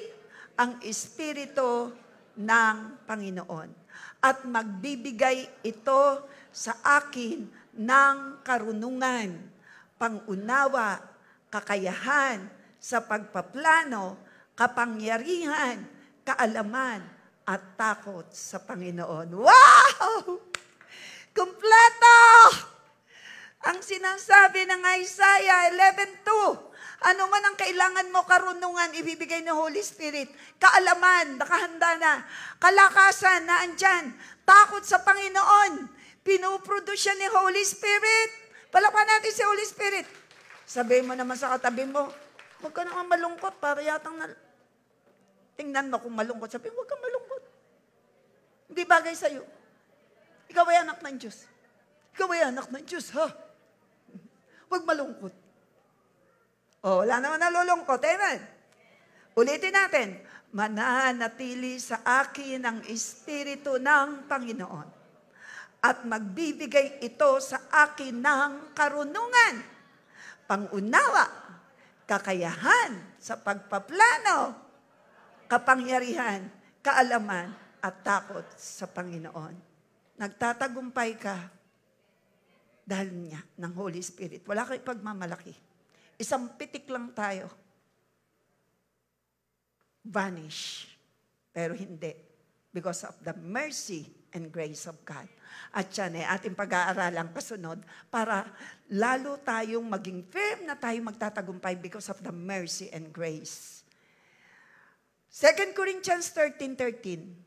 ang Espiritu ng Panginoon. At magbibigay ito sa akin ng karunungan, pangunawa, kakayahan sa pagpaplano, kapangyarihan, kaalaman, at takot sa Panginoon. Wow! Kompleto! Ang sinasabi ng Isaiah 11:2. Ano man ang kailangan mo, karunungan, ibibigay ng Holy Spirit. Kaalaman, nakahanda na. Kalakasan, naandyan. Takot sa Panginoon. Pinuproduce siya ni Holy Spirit. Palakpan natin si Holy Spirit. Sabihin mo naman sa katabi mo, huwag ka naman malungkot, para yatang tingnan mo kung malungkot. Sabihin, huwag kang malungkot. Hindi bagay sa'yo. Ikaw ay anak ng Diyos. Ikaw ay anak ng Diyos, ha? Huwag malungkot. Oh, wala naman nalulungkot. Amen? Ulitin natin. Mananatili sa akin ang Espiritu ng Panginoon. At magbibigay ito sa akin ng karunungan, pangunawa, kakayahan sa pagpaplano, kapangyarihan, kaalaman, at takot sa Panginoon. Nagtatagumpay ka dahil niya ng Holy Spirit. Wala kang pagmamalaki. Isang pitik lang tayo. Vanish. Pero hindi. Because of the mercy and grace of God. At yan ating pag-aaralang kasunod para lalo tayong maging firm na tayo magtatagumpay because of the mercy and grace. 2 Corinthians 13:13.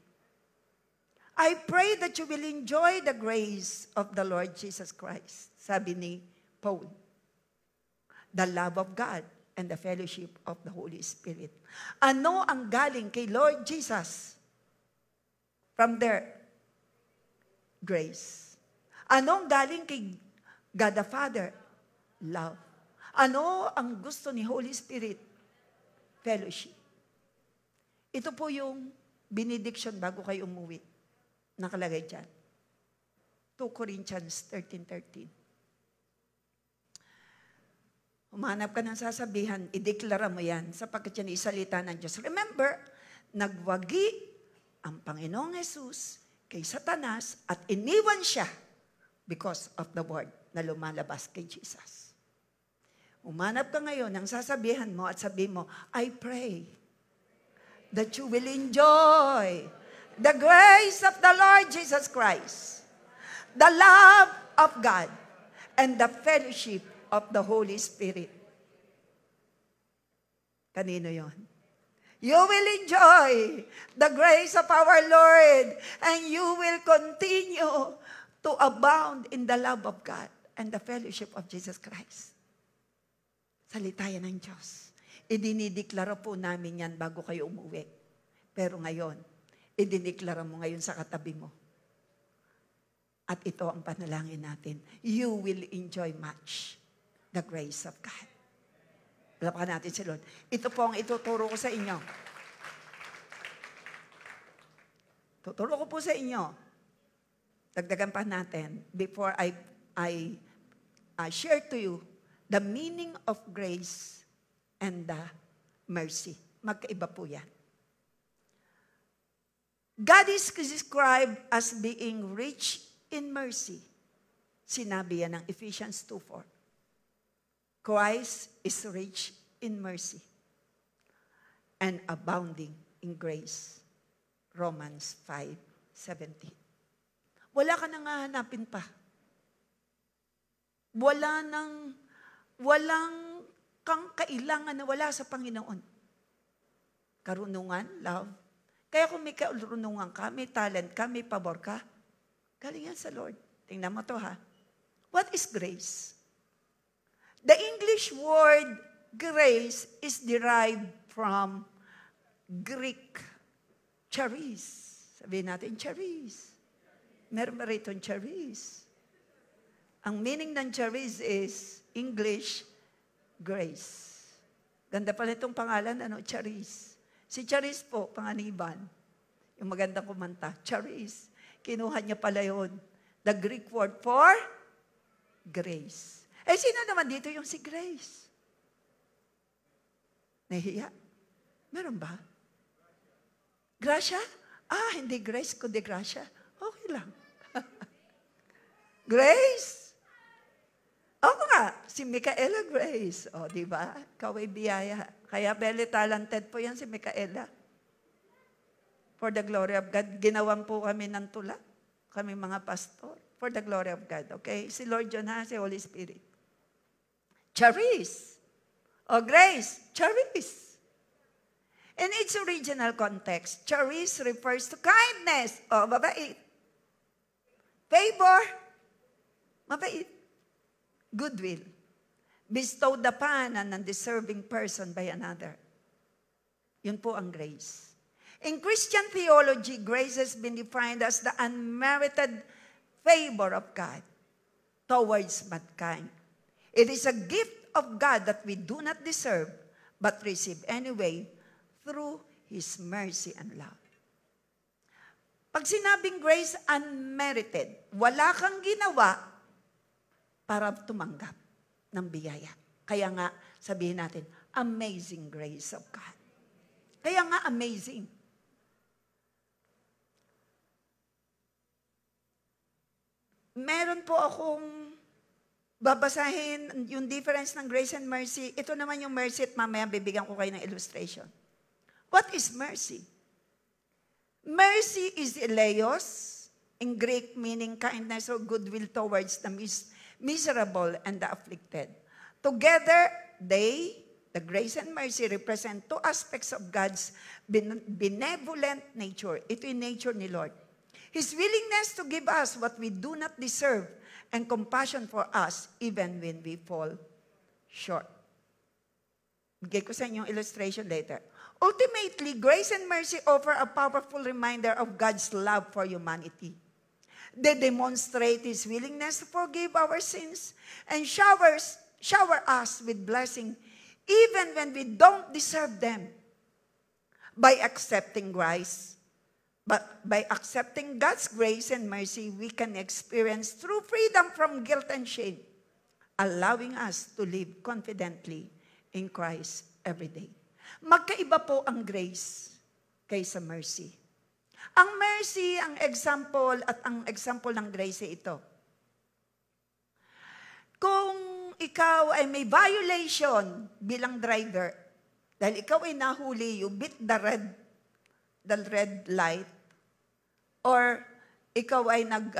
I pray that you will enjoy the grace of the Lord Jesus Christ. Sabi ni Paul. The love of God and the fellowship of the Holy Spirit. Ano ang galing kay Lord Jesus? From there, grace. Ano ang galing kay God the Father? Love. Ano ang gusto ni Holy Spirit? Fellowship. Ito po yung benediction bago kayo umuwi. Nakalagay dyan. 2 Corinthians 13:13. Umanap ka ng sasabihan, ideklara mo yan sapagkat yan isalita ng Diyos. Remember, nagwagi ang Panginoong Jesus kay Satanas at iniwan siya because of the word na lumalabas kay Jesus. Umanap ka ngayon ng sasabihan mo at sabihin mo, I pray that you will enjoy the grace of the Lord Jesus Christ, the love of God, and the fellowship of the Holy Spirit. Kanino yon? You will enjoy the grace of our Lord, and you will continue to abound in the love of God and the fellowship of Jesus Christ. Salita yan ng Diyos. Idinideklara po namin yan bago kayo umuwi. Pero ngayon, idineklara mo ngayon sa katabi mo. At ito ang panalangin natin. You will enjoy much the grace of God. Palapakan natin si Lord. Ito po ang ituturo ko sa inyo. Tuturo ko po sa inyo. Dagdagan pa natin before I share to you the meaning of grace and the mercy. Magkaiba po yan. God is described as being rich in mercy. Sinabi yan ng Ephesians 2:4. Christ is rich in mercy and abounding in grace. Romans 5:17. Wala ka nang hahanapin pa. Walang kang kailangan na wala sa Panginoon. Karunungan, love. Kaya kung may karunungan ka, may talent ka, may pabor ka, galing yan sa Lord. Tingnan mo to ha. What is grace? The English word grace is derived from Greek charis. Sabihin natin charis. Meron ba rito charis? Ang meaning ng charis is English grace. Ganda pala itong pangalan, charis. Si Charis po, panganiban, yung magandang kumanta, Charis. Kinuha niya pala yun. The Greek word for grace. Sino naman dito yung si Grace? Nahiya? Meron ba? Gracia? Hindi Grace, kundi Gracia. Okay lang. Grace? Oo nga, si Micaela Grace. Di ba? Ikaw ay biyaya. Kaya very talented po yan si Micaela. For the glory of God. Ginawan po kami ng tula. Kami mga pastor. For the glory of God. Okay? Si Lord John ha, si Holy Spirit. Charis. Grace. Charis. In its original context, charis refers to kindness. Mabait. Favor. Mabait. Goodwill. Bestowed upon an undeserving person by another. Yun po ang grace. In Christian theology, grace has been defined as the unmerited favor of God towards mankind. It is a gift of God that we do not deserve but receive anyway through His mercy and love. Pag sinabing grace unmerited, wala kang ginawa para tumanggap ng biyaya. Kaya nga, sabihin natin, amazing grace of God. Kaya nga, amazing. Meron po akong babasahin yung difference ng grace and mercy. Ito naman yung mercy at mamaya bibigyan ko kayo ng illustration. What is mercy? Mercy is eleos, in Greek meaning kindness or goodwill towards the miserable and the afflicted. Together, the grace and mercy represent two aspects of God's benevolent nature. Ito yung nature ni Lord. His willingness to give us what we do not deserve and compassion for us even when we fall short. Bigay ko sa inyo yung illustration later. Ultimately, grace and mercy offer a powerful reminder of God's love for humanity. They demonstrate His willingness to forgive our sins and shower us with blessing even when we don't deserve them. By accepting grace, but by accepting God's grace and mercy, we can experience true freedom from guilt and shame, allowing us to live confidently in Christ every day. Magkaiba po ang grace kaysa mercy. Ang mercy, ang example ng grace ay ito. Kung ikaw ay may violation bilang driver, dahil ikaw ay nahuli, you beat the red light, or ikaw ay anong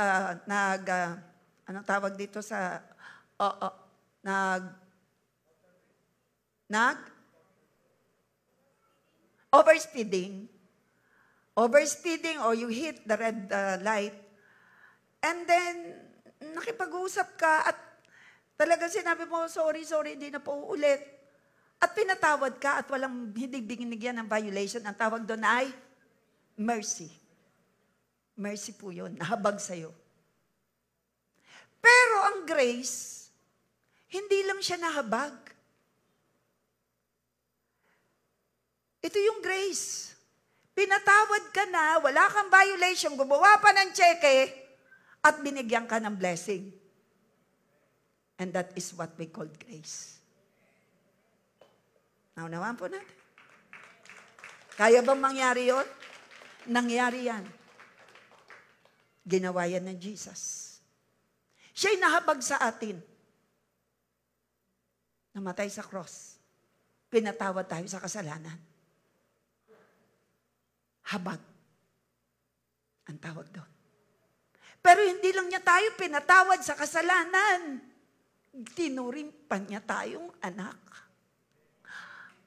tawag dito sa, overspeeding or you hit the red light, and then nakipag-usap ka at talagang sinabi mo, sorry, hindi na po uulit. At pinatawad ka at hindi binigyan ng violation. Ang tawag doon ay mercy. Mercy po yun, nahabag sa'yo. Pero ang grace, hindi lang siya nahabag. Ito yung grace. Pinatawad ka na, wala kang violation, gumawa pa ng tseke, at binigyan ka ng blessing. And that is what we call grace. Naunawaan po natin. Kaya bang mangyari yun? Nangyari yan. Ginawa yan ng Jesus. Siya'y nahabag sa atin. Namatay sa cross. Pinatawad tayo sa kasalanan. Habag. Ang tawag doon. Pero hindi lang niya tayo pinatawad sa kasalanan. Tinuring pa niya tayong anak.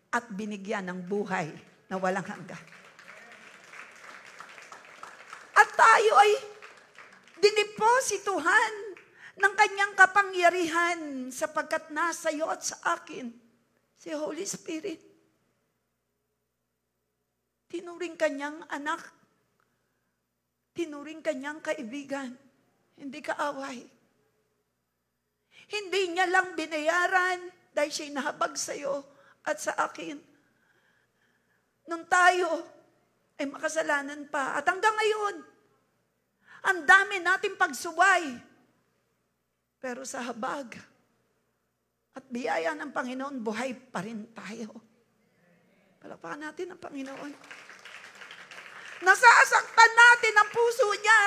At binigyan ng buhay na walang hanggan. At tayo ay diniposituhan ng kanyang kapangyarihan sapagkat nasa iyo at sa akin si Holy Spirit. Tinuring kanyang anak. Tinuring kanyang kaibigan. Hindi kaaway. Hindi niya lang binayaran dahil siya'y nahabag sa iyo at sa akin. Nung tayo ay makasalanan pa. At hanggang ngayon, ang dami nating pagsuway. Pero sa habag at biyaya ng Panginoon, buhay pa rin tayo. Palakpakan natin ang Panginoon. Nasasaktan natin ang puso niya.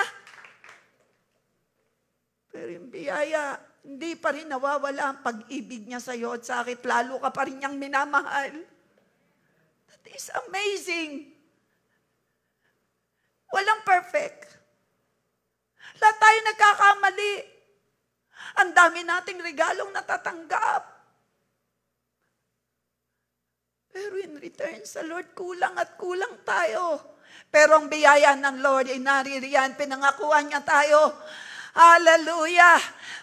Pero yung biyaya, hindi pa rin nawawala ang pag-ibig niya sa iyo at sa akin. Lalo ka pa rin niyang minamahal. That is amazing. Walang perfect. Lahat tayo nagkakamali. Ang dami nating regalong natatanggap. Pero in return sa Lord, kulang at kulang tayo. Pero ang biyaya ng Lord ay naririyan. Pinangakuan niya tayo. Hallelujah!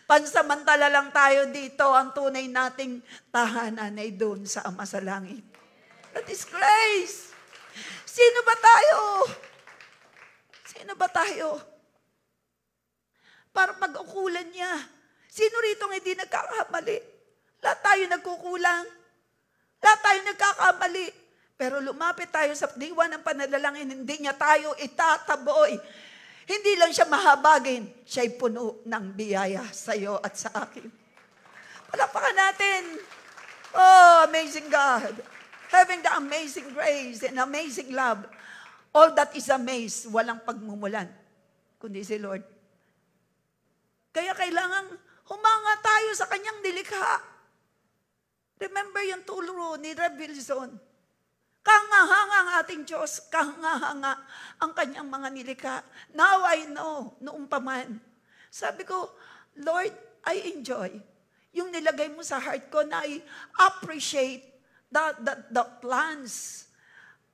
Pansamantala lang tayo dito. Ang tunay nating tahanan ay doon sa Ama sa Langit. That is grace. Sino ba tayo? Sino ba tayo? Para pag-ukulan niya. Sino rito hindi nagkakamali? Lahat tayo nagkukulang. Lahat tayo nagkakamali. Pero lumapit tayo sa diwa ng panalangin, hindi niya tayo itataboy. Hindi lang siya mahabagin, siya'y puno ng biyaya sa iyo at sa akin. Palakpakan natin. Oh, amazing God. Having the amazing grace and amazing love. All that is amazed, walang pagmumulan, kundi si Lord. Kaya kailangan humanga tayo sa kanyang nilikha. Remember yung turo ni Rev Wilson. Kahanga-hanga ang ating Diyos, kahanga-hanga ang kanyang mga nilikha. Now I know, noong paman. Sabi ko, Lord, I enjoy. Yung nilagay mo sa heart ko na I appreciate the plants.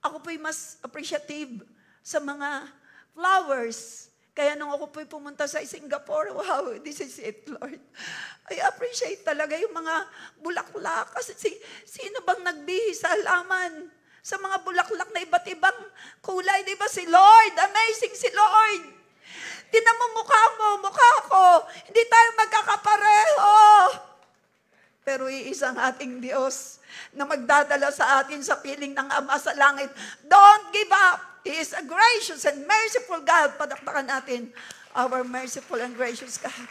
Ako po'y mas appreciative sa mga flowers. Kaya nung ako po'y pumunta sa Singapore, wow, this is it, Lord. I appreciate talaga yung mga bulaklak. Kasi sino bang nagbihis sa halaman? Sa mga bulaklak na iba't ibang kulay, di ba si Lord? Amazing si Lord. Tinan mo, mukha ko. Hindi tayo magkakapareho. Pero iisang ating Diyos na magdadala sa atin sa piling ng Ama sa Langit. Don't give up. He is a gracious and merciful God. Padakpakan natin, our merciful and gracious God.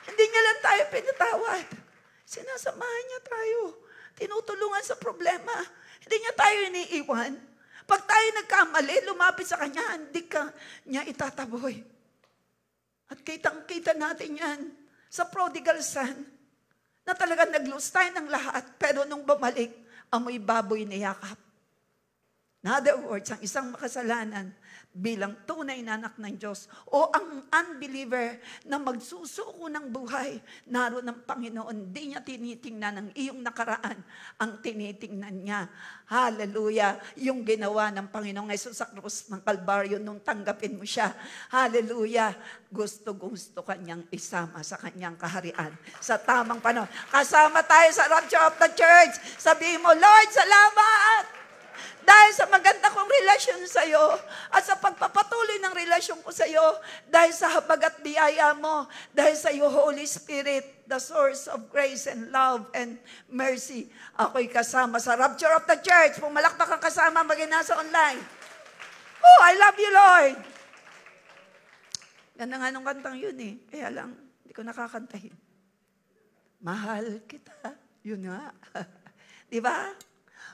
Hindi niya lang tayo pinatawad. Sinasamahan niya tayo. Tinutulungan sa problema. Hindi niya tayo iniiwan. Pag tayo nagkamali, lumapit sa Kanya, hindi ka niya itataboy. At kitang-kita natin yan sa prodigal son, na talagang nag-lose tayo ng lahat, pero nung bumalik, amoy baboy niyakap. In other words, ang isang makasalanan bilang tunay na anak ng Diyos o ang unbeliever na magsusuko ng buhay, naroon ng Panginoon, di niya tinitingnan ang iyong nakaraan, ang tinitingnan niya. Hallelujah! Yung ginawa ng Panginoong Hesus sa krus ng Kalbaryo nung tanggapin mo siya. Hallelujah! Gusto kanyang isama sa kanyang kaharian sa tamang panahon. Kasama tayo sa rapture of the church. Sabihin mo, Lord, salamat! Dahil sa maganda kong relasyon sa iyo at sa pagpapatuloy ng relasyon ko sa iyo, dahil sa habag at biyaya mo, dahil sa iyo, Holy Spirit, the source of grace and love and mercy. Ako'y kasama sa rapture of the church. Pumalakpak ang kasama, maging nasa online. Oh, I love you, Lord. Ganda nga nung kantang yun eh. Kaya lang, hindi ko nakakantahin. Mahal kita. Yun nga. Di ba?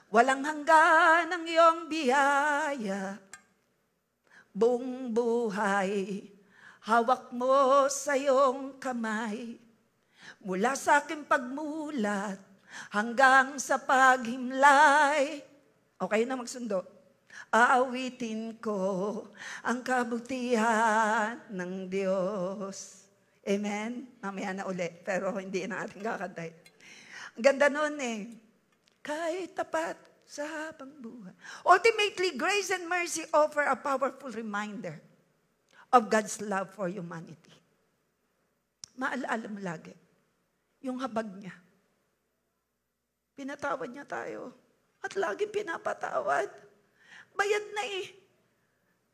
Walang hanggan ang iyong biyaya. buong buhay, hawak mo sa iyong kamay. Mula sa aking pagmulat hanggang sa paghimlay. Okay na magsundo. Aawitin ko ang kabutihan ng Diyos. Amen? Mamaya na uli, pero hindi na ating kakantay. Ang ganda nun eh. Kahit tapat sa habang buhay. Ultimately, grace and mercy offer a powerful reminder of God's love for humanity. Maalala mo lagi, yung habag niya. Pinatawad niya tayo. At lagi pinapatawad. Bayad na eh.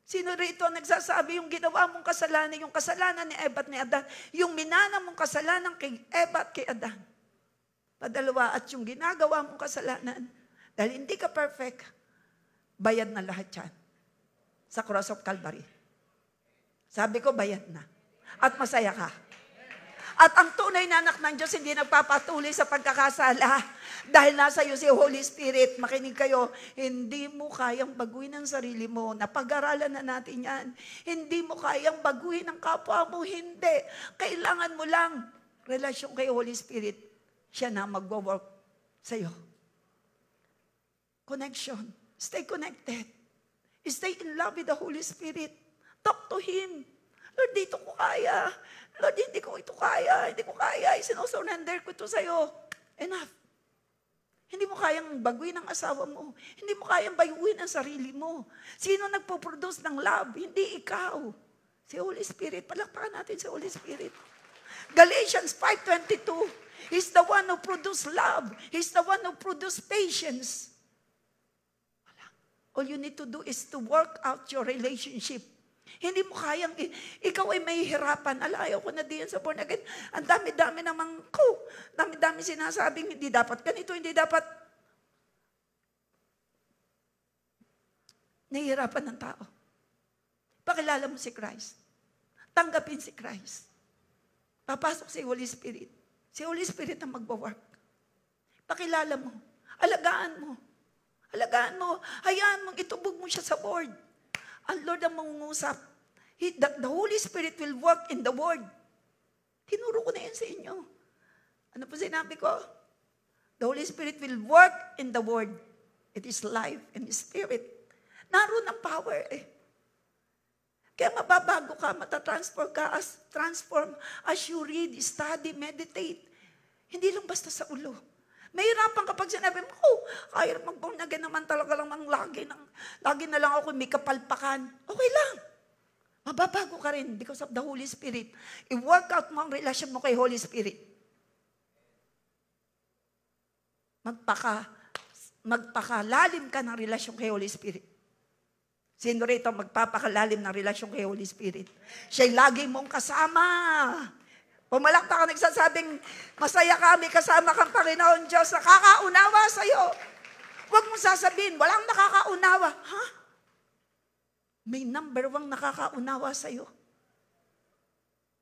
Sino rito ang nagsasabi yung ginawa mong kasalanan, yung kasalanan ni Eva at ni Adan, yung minana mong kasalanan kay Eva at kay Adan. Padalawa, at yung ginagawa mong kasalanan, dahil hindi ka perfect, bayad na lahat yan. Sa cross of Calvary. Sabi ko, bayad na. At masaya ka. At ang tunay na anak ng Diyos hindi nagpapatuloy sa pagkakasala. Dahil nasa iyo si Holy Spirit. Makinig kayo, hindi mo kayang baguhin ang sarili mo. Napag-aralan na natin yan. Hindi mo kayang baguhin ang kapwa mo. Hindi. Kailangan mo lang relasyon kay Holy Spirit. Siya na magwo-work sa iyo. Connection. Stay connected. Stay in love with the Holy Spirit. Talk to Him. Lord, dito ko kaya. Lord, hindi ko ito kaya. Hindi ko kaya. Sinusurrender ko ito sa'yo. Enough. Hindi mo kayang baguhin ang asawa mo. Hindi mo kayang bayuhin ang sarili mo. Sino nagpo-produce ng love? Hindi ikaw. Si Holy Spirit. Palakpakan natin si Holy Spirit. Galatians 5:22. He's the one who produced love. He's the one who produced patience. All you need to do is to work out your relationship. Hindi mo kayang, ikaw ay may hirapan. Ayaw ko na diyan sa born again. Ang dami-dami namang dami-dami sinasabing, hindi dapat ganito, hindi dapat. Nahihirapan ng tao. Pakilala mo si Christ. Tanggapin si Christ. Papasok si Holy Spirit. Si Holy Spirit ang magbawork. Pakilala mo. Alagaan mo. Alagaan mo. Hayaan mong itubog mo siya sa word. Ang Lord ang mangungusap. The Holy Spirit will work in the Word. Tinuro ko na yan sa inyo. Ano po sinabi ko? The Holy Spirit will work in the Word. It is life and Spirit. Naroon ang power eh. Kaya mababago ka, transform as you read, study, meditate. Hindi lang basta sa ulo. Mahirapan kapag sinabi mo, kaya mag-born again naman talaga lang lagi na lang ako may kapalpakan. Okay lang. Mababago ka rin because of the Holy Spirit. I-work out mo ang relasyon mo kay Holy Spirit. Magpakalalim ka ng relasyon kay Holy Spirit. Sino rito magpapakalalim ng relasyon kay Holy Spirit? Siya'y lagi mong kasama. Pumalakta ka nagsasabing, masaya kami kasama kang Panginoon Diyos, nakakaunawa sa'yo. Huwag mong sasabihin, walang nakakaunawa. Ha? May number 1 nakakaunawa sa'yo.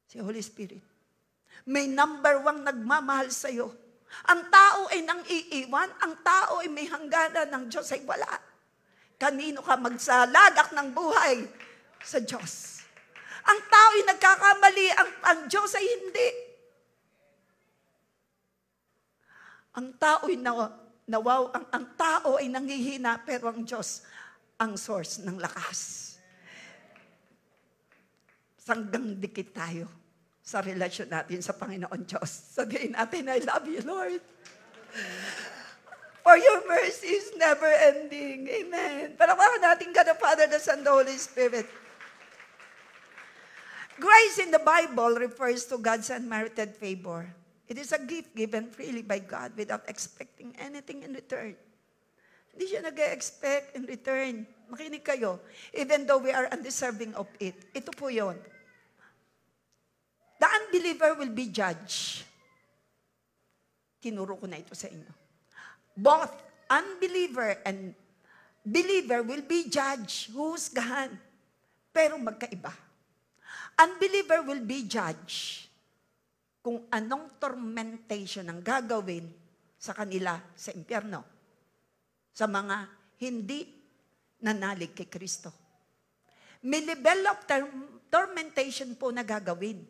Si Holy Spirit. May number 1 nagmamahal sa'yo. Ang tao ay nang iiwan, ang tao ay may hangganan, ng Diyos ay wala. Kanino ka magsalagak ng buhay? Sa Diyos. Ang tao ay nagkakamali, ang Diyos ay hindi. Ang tao ay ang tao ay nanghihina, pero ang Diyos ang source ng lakas. Sanggang dikit tayo sa relasyon natin sa Panginoon Diyos. Sabihin natin, I love you, Lord. For your mercy is never ending. Amen. Palakpakan natin God the Father, the Son, the Holy Spirit. Grace in the Bible refers to God's unmerited favor. It is a gift given freely by God without expecting anything in return. Hindi siya nag-expect in return. Makinig kayo. Even though we are undeserving of it. Ito po yun. The unbeliever will be judged. Tinuro ko na ito sa inyo. Both unbeliever and believer will be judged. Husgahan. Pero magkaiba. Unbeliever will be judged kung anong tormentation ang gagawin sa kanila sa impyerno. Sa mga hindi nanalig kay Kristo. May level of tormentation po na gagawin.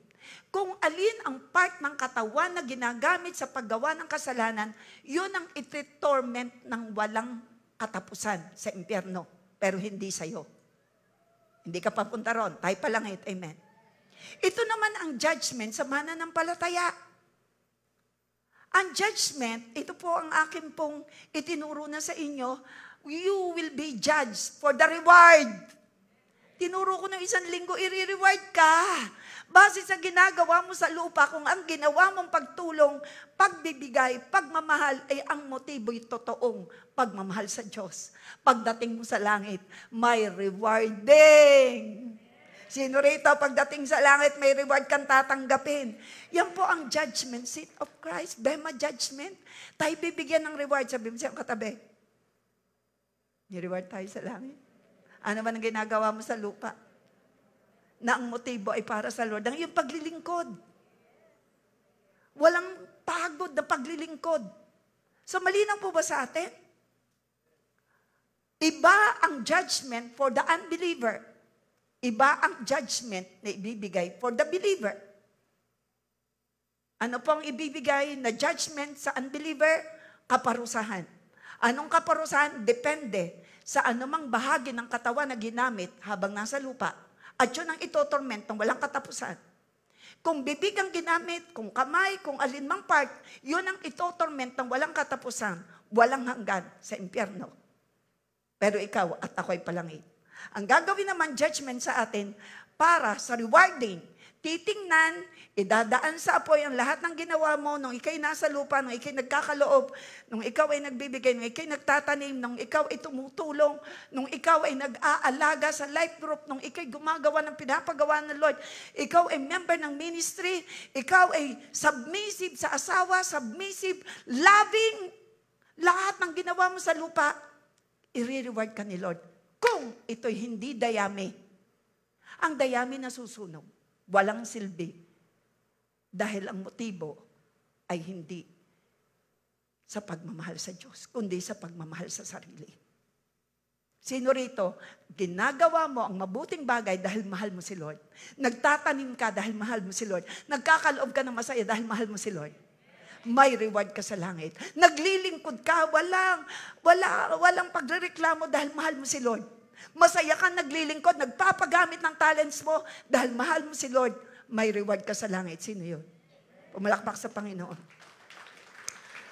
Kung alin ang part ng katawan na ginagamit sa paggawa ng kasalanan, yun ang iti-torment ng walang katapusan sa impyerno. Pero hindi sa'yo. Hindi ka papunta ron. Tayo pa lang it. Amen. Ito naman ang judgment sa mananampalataya. Ang judgment, ito po ang akin pong itinuro na sa inyo, you will be judged for the reward. Tinuro ko ng isang linggo, i-reward ka. Base sa ginagawa mo sa lupa, kung ang ginawa mong pagtulong, pagbibigay, pagmamahal, ay ang motibo'y totoong pagmamahal sa Diyos. Pagdating mo sa langit, may rewarding. Sino rito, pagdating sa langit, may reward kang tatanggapin. Yan po ang judgment seat of Christ. Bema judgment. Tayo bibigyan ng reward. Sabi mo siya katabi, may reward tayo sa langit. Ano man ang ginagawa mo sa lupa? Na ang motibo ay para sa Lord. Ang iyong paglilingkod. Walang pagod na paglilingkod. So malinaw po ba sa atin? Iba ang judgment for the unbeliever. Iba ang judgment na ibibigay for the believer. Ano pong ibibigay na judgment sa unbeliever? Kaparusahan. Anong kaparusahan? Depende sa anumang bahagi ng katawan na ginamit habang nasa lupa. At yun ang itotorment ng walang katapusan. Kung bibig ang ginamit, kung kamay, kung alinmang part, yun ang itotorment ng walang katapusan, walang hanggan sa impyerno. Pero ikaw at ako'y palangit. Ang gagawin naman judgment sa atin para sa rewarding. Titingnan, idadaan sa apoy ang lahat ng ginawa mo nung ikay nasa lupa, nung ikay nagkakaloob, nung ikaw ay nagbibigay, nung ikay nagtatanim, nung ikaw ay tumutulong, nung ikaw ay nag-aalaga sa life group, nung ikay gumagawa ng pinapagawa ng Lord, ikaw ay member ng ministry, ikaw ay submissive sa asawa, submissive, loving, lahat ng ginawa mo sa lupa, i-reward ka ni Lord. Kung ito'y hindi dayami, ang dayami na susunog, walang silbi. Dahil ang motibo ay hindi sa pagmamahal sa Diyos, kundi sa pagmamahal sa sarili. Sino rito, ginagawa mo ang mabuting bagay dahil mahal mo si Lord. Nagtatanim ka dahil mahal mo si Lord. Nagkakaloob ka ng masaya dahil mahal mo si Lord. May reward ka sa langit. Naglilingkod ka, walang pagrereklamo dahil mahal mo si Lord. Masaya ka naglilingkod, nagpapagamit ng talents mo dahil mahal mo si Lord. May reward ka sa langit. Sino yun? Pumalakpak sa Panginoon.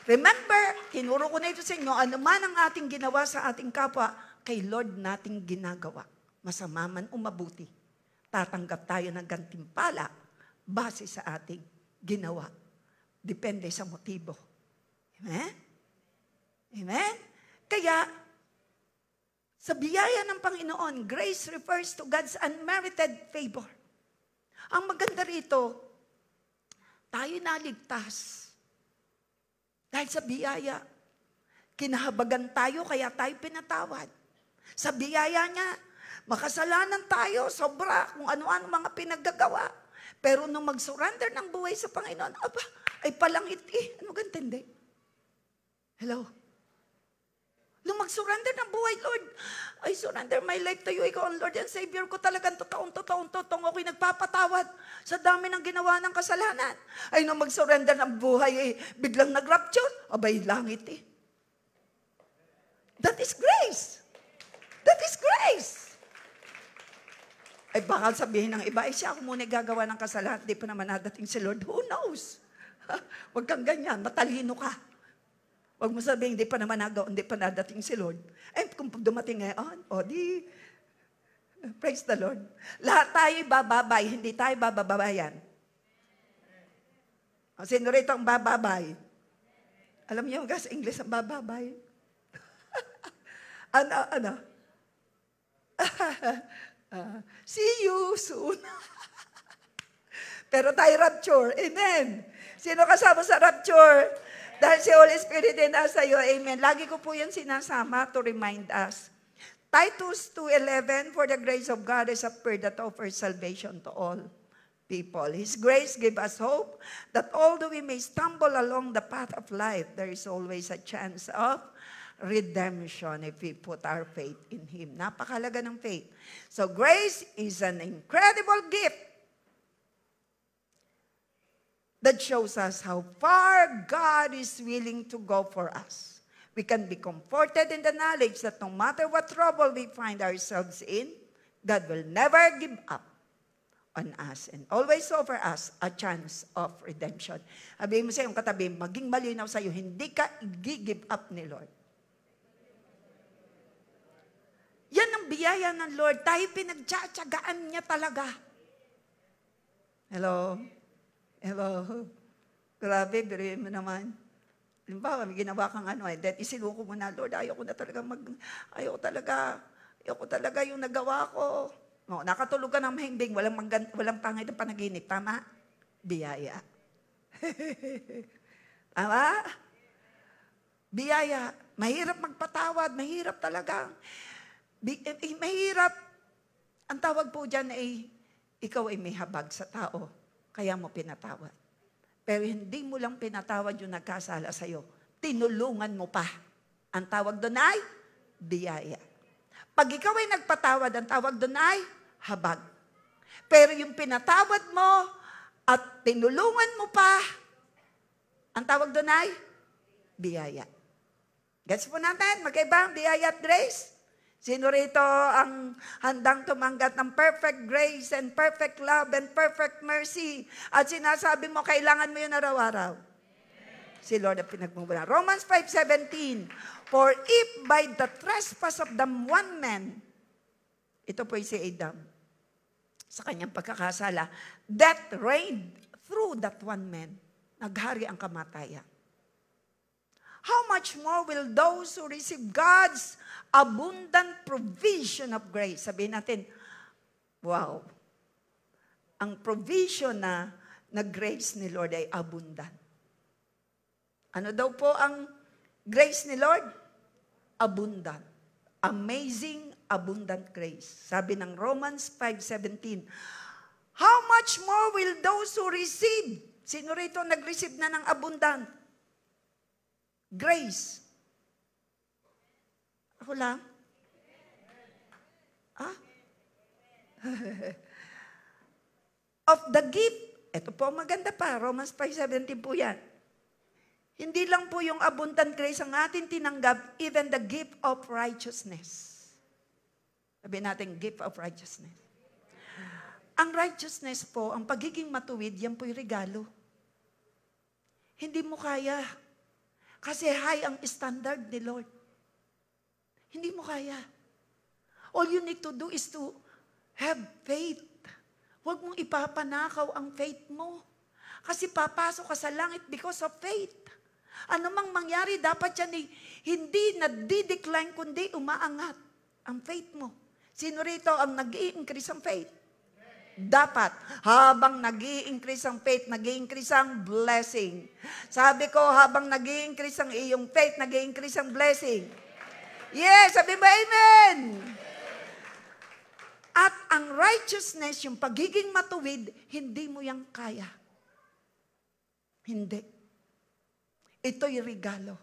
Remember, tinuro ko na ito sa inyo, ano man ang ating ginawa sa ating kapwa, kay Lord nating ginagawa. Masama man o mabuti. Tatanggap tayo ng gantimpala base sa ating ginawa. Depende sa motibo. Amen? Amen? Kaya, sa biyaya ng Panginoon, grace refers to God's unmerited favor. Ang maganda rito, tayo naligtas. Dahil sa biyaya, kinahabagan tayo, kaya tayo pinatawad. Sa biyaya niya, makasalanan tayo, sobra, kung ano-ano mga pinaggagawa. Pero nung mag-surrender ng buhay sa Panginoon, aba, ay palangit ano gantindi? Hello? Nung mag-surrender ng buhay, Lord, I surrender my life to you. Ikaw ang Lord and Savior ko. Talagang totoong ako'y nagpapatawad sa dami ng ginawa ng kasalanan. Ay, nung mag-surrender ng buhay, biglang nag-rapture. Abay, langit That is grace. That is grace. Ay, baka sabihin ng iba, siya ako muna gagawa ng kasalanan. Di pa naman nadating si Lord. Who knows? Huwag kang ganyan. Matalino ka. Huwag mo sabihin, hindi pa naman nagawa, hindi pa nadating si Lord. Eh, kung dumating ngayon, praise the Lord. Lahat tayo bababay, hindi tayo bababayan. Sino rito ang bababay? Alam niyo yung sa English ang bababay? Ano? See you soon. Pero tayo rapture. Amen. Sino kasama sa rapture? Dahil si Holy Spirit din nasa iyo. Amen. Lagi ko po yan sinasama to remind us. Titus 2:11, for the grace of God is appeared that offers salvation to all people. His grace give us hope that although we may stumble along the path of life, there is always a chance of redemption if we put our faith in Him. Napakalaga ng faith. So grace is an incredible gift that shows us how far God is willing to go for us. We can be comforted in the knowledge that no matter what trouble we find ourselves in, God will never give up on us and always offer us a chance of redemption. Sabihin mo sa iyong katabi, maging malinaw sa iyo, hindi ka i-give up ni Lord. Yan ang biyaya ng Lord. Tayo pinagtsatsagaan niya talaga. Hello? Hello? Grabe, biruin mo naman. Halimbawa, may ginawa kang then isinuko mo na, Lord, ayoko talaga yung nagawa ko. No, nakatulog ka ng mahimbing, walang pangit na panaginip. Tama? Biyaya. Tama? Biyaya. Mahirap magpatawad. Mahirap talaga. Mahirap. Ang tawag po dyan ay, ikaw ay may habag sa tao. Kaya mo pinatawad. Pero hindi mo lang pinatawad yung nagkasala sa'yo. Tinulungan mo pa. Ang tawag doon ay biyaya. Pag ikaw ay nagpatawad, ang tawag doon ay habag. Pero yung pinatawad mo at tinulungan mo pa, ang tawag doon ay biyaya. Gets po natin? Magkaiba ang biyaya at grace? Sino rito ang handang tumanggap ng perfect grace and perfect love and perfect mercy? At sinasabi mo, kailangan mo yun araw-araw. Si Lord ang pinagmumula. Romans 5:17, for if by the trespass of the one man, ito po si Adam, sa kanyang pagkakasala, death reigned through that one man. Naghari ang kamatayan. How much more will those who receive God's abundant provision of grace? Sabihin natin, wow, ang provision na grace ni Lord ay abundant. Ano daw po ang grace ni Lord? Abundant. Amazing, abundant grace. Sabi ng Romans 5:17, how much more will those who receive? Sino rito nag-receive na ng abundant? Grace. Ako lang? Ah? Of the gift. Ito po maganda pa. Romans 5:17 po yan. Hindi lang po yung abundant grace ang atin tinanggap, even the gift of righteousness. Sabihin natin, gift of righteousness. Ang righteousness po, ang pagiging matuwid, yan po yung regalo. Hindi mo kaya. Kasi high ang standard ni Lord. Hindi mo kaya. All you need to do is to have faith. Huwag mong ipapanakaw ang faith mo. Kasi papasok ka sa langit because of faith. Ano mang mangyari, dapat yan hindi nadi-decline, kundi umaangat ang faith mo. Sino rito ang nag-i-increase ang faith? Dapat, habang nag-i-increase ang faith, nag-i-increase ang blessing. Sabi ko, habang nag-i-increase ang iyong faith, nag-i-increase ang blessing. Yes, sabi mo, amen! At ang righteousness, yung pagiging matuwid, hindi mo yang kaya. Hindi. Ito'y regalo.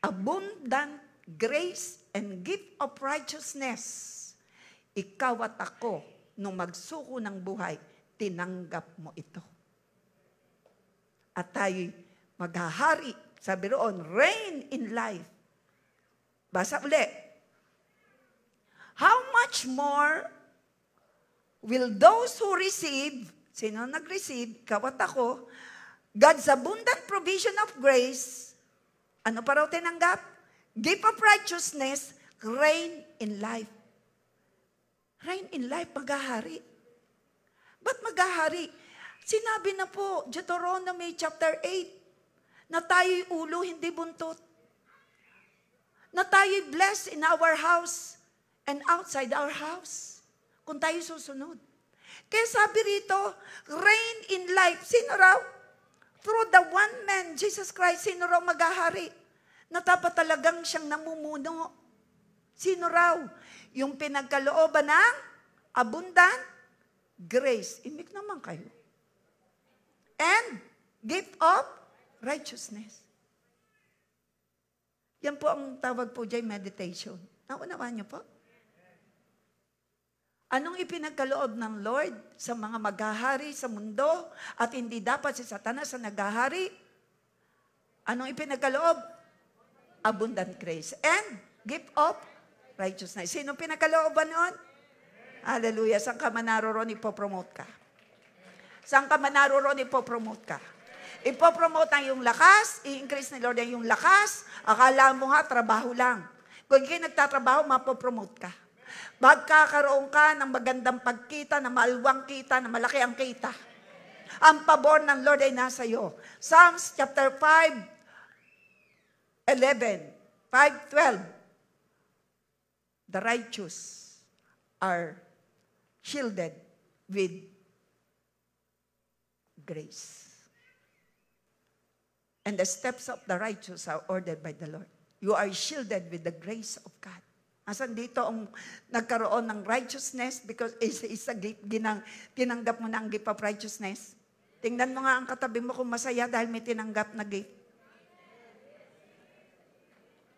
Abundant grace and gift of righteousness. Ikaw at ako, nung magsuko ng buhay, tinanggap mo ito. At tayo'y maghahari, sabi roon, reign in life. Basa uli. How much more will those who receive, sino nag-receive, ikaw at ako, God's abundant provision of grace, ano pa raw tinanggap? Gift of righteousness, reign in life. Reign in life, maghahari. Ba't maghahari? Sinabi na po, Deuteronomy chapter 8, na tayo'y ulo, hindi buntot. Na tayo'y blessed in our house and outside our house. Kung tayo susunod. Kaya sabi rito, reign in life. Sino raw? Through the one man, Jesus Christ, sino raw maghahari? Na dapat talagang siyang namumuno. Sino raw? Yung pinagkalooban ng abundant grace. Imik naman kayo. And gift of righteousness. Yan po ang tawag po dyan, meditation. Naunawaan niyo po? Anong ipinagkaloob ng Lord sa mga maghahari sa mundo at hindi dapat si Satanas ang naghahari? Anong ipinagkaloob? Abundant grace and gift of righteousness. Sino pinagkalooban noon? Hallelujah. Saan ka man naroon, ipopromote ka. Saan ka man naroon, ipopromote ka. Ipopromote ang iyong lakas, i-increase ni Lord ang iyong lakas. Akala mo nga, trabaho lang. Kung hindi nagtatrabaho, mapopromote ka. Magkakaroon ka ng magandang pagkita, na maluwang kita, na malaki ang kita. Ang pabor ng Lord ay nasa iyo. Psalms chapter 5:12. The righteous are shielded with grace. And the steps of the righteous are ordered by the Lord. You are shielded with the grace of God. Asan dito ang nagkaroon ng righteousness because it's a gift, tinanggap mo na ang gift of righteousness. Tingnan mo nga ang katabi mo kung masaya dahil may tinanggap na gift.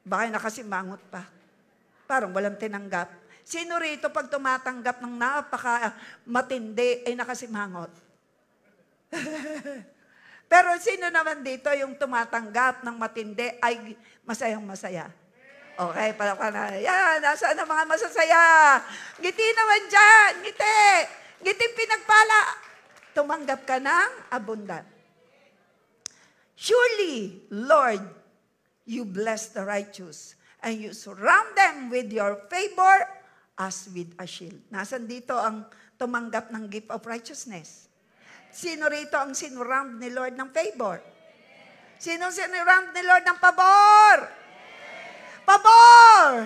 Baka nakasimangot pa. Parang walang tinanggap. Sino rito pag tumatanggap ng napaka matindi ay nakasimangot? Pero sino naman dito yung tumatanggap ng matindi ay masayang masaya? Okay, palakpan na. Yan, nasaan ang mga masasaya? Ngiti naman dyan, ngiti. Ngiti pinagpala. Tumanggap ka ng abundant. Surely, Lord, you bless the righteous and you surround them with your favor as with a shield. Nasaan dito ang tumanggap ng gift of righteousness? Sino rito ang sinurround ni Lord ng favor? Sino sinurround ni Lord ng pabor? Pabor!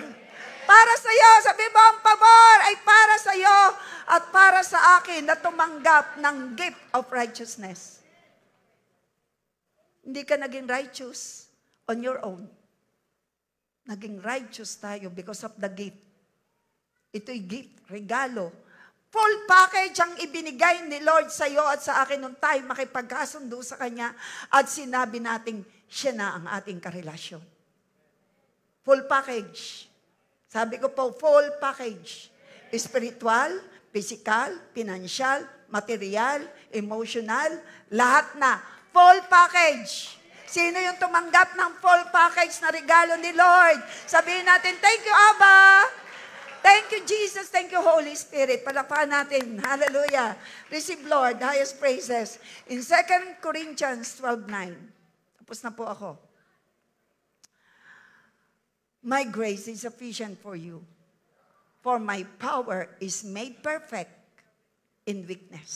Para sa iyo, sabi mo ang pabor ay para sa iyo at para sa akin na tumanggap ng gift of righteousness. Hindi ka naging righteous on your own. Naging righteous tayo because of the gift. Ito'y gift, regalo. Full package ang ibinigay ni Lord sa iyo at sa akin nung tayo makipagkasundo sa Kanya at sinabi nating siya na ang ating karelasyon. Full package. Sabi ko po, full package. Spiritual, physical, financial, material, emotional, lahat na. Full package. Sino yung tumanggap ng full package na regalo ni Lord? Sabihin natin, thank you, Abba. Thank you, Jesus. Thank you, Holy Spirit. Palakpakan natin. Hallelujah. Receive, Lord, highest praises. In 2 Corinthians 12:9. Tapos na po ako. My grace is sufficient for you, for my power is made perfect in weakness.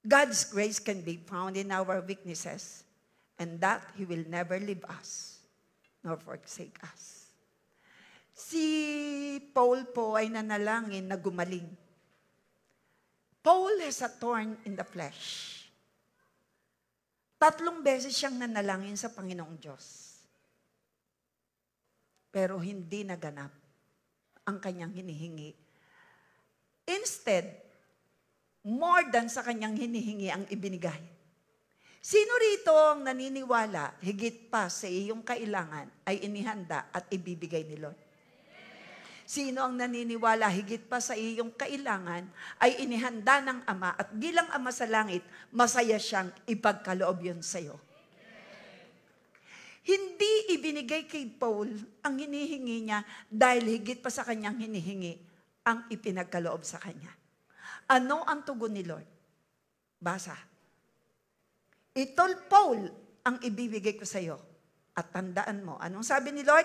God's grace can be found in our weaknesses, and that He will never leave us, nor forsake us. Si Paul po ay nanalangin na gumaling. Paul has a thorn in the flesh. 3 beses siyang nanalangin sa Panginoong Diyos. Pero hindi naganap ang kanyang hinihingi. Instead, more than sa kanyang hinihingi ang ibinigay. Sino rito ang naniniwala, higit pa sa iyong kailangan, ay inihanda at ibibigay ni Lord? Sino ang naniniwala, higit pa sa iyong kailangan, ay inihanda ng Ama at bilang Ama sa langit, masaya siyang ipagkaloob yun sa iyo? Hindi ibinigay kay Paul ang hinihingi niya dahil higit pa sa kanyang hinihingi ang ipinagkaloob sa kanya. Ano ang tugon ni Lord? Basa. Ito, Paul, ang ibibigay ko sa iyo. At tandaan mo, anong sabi ni Lord?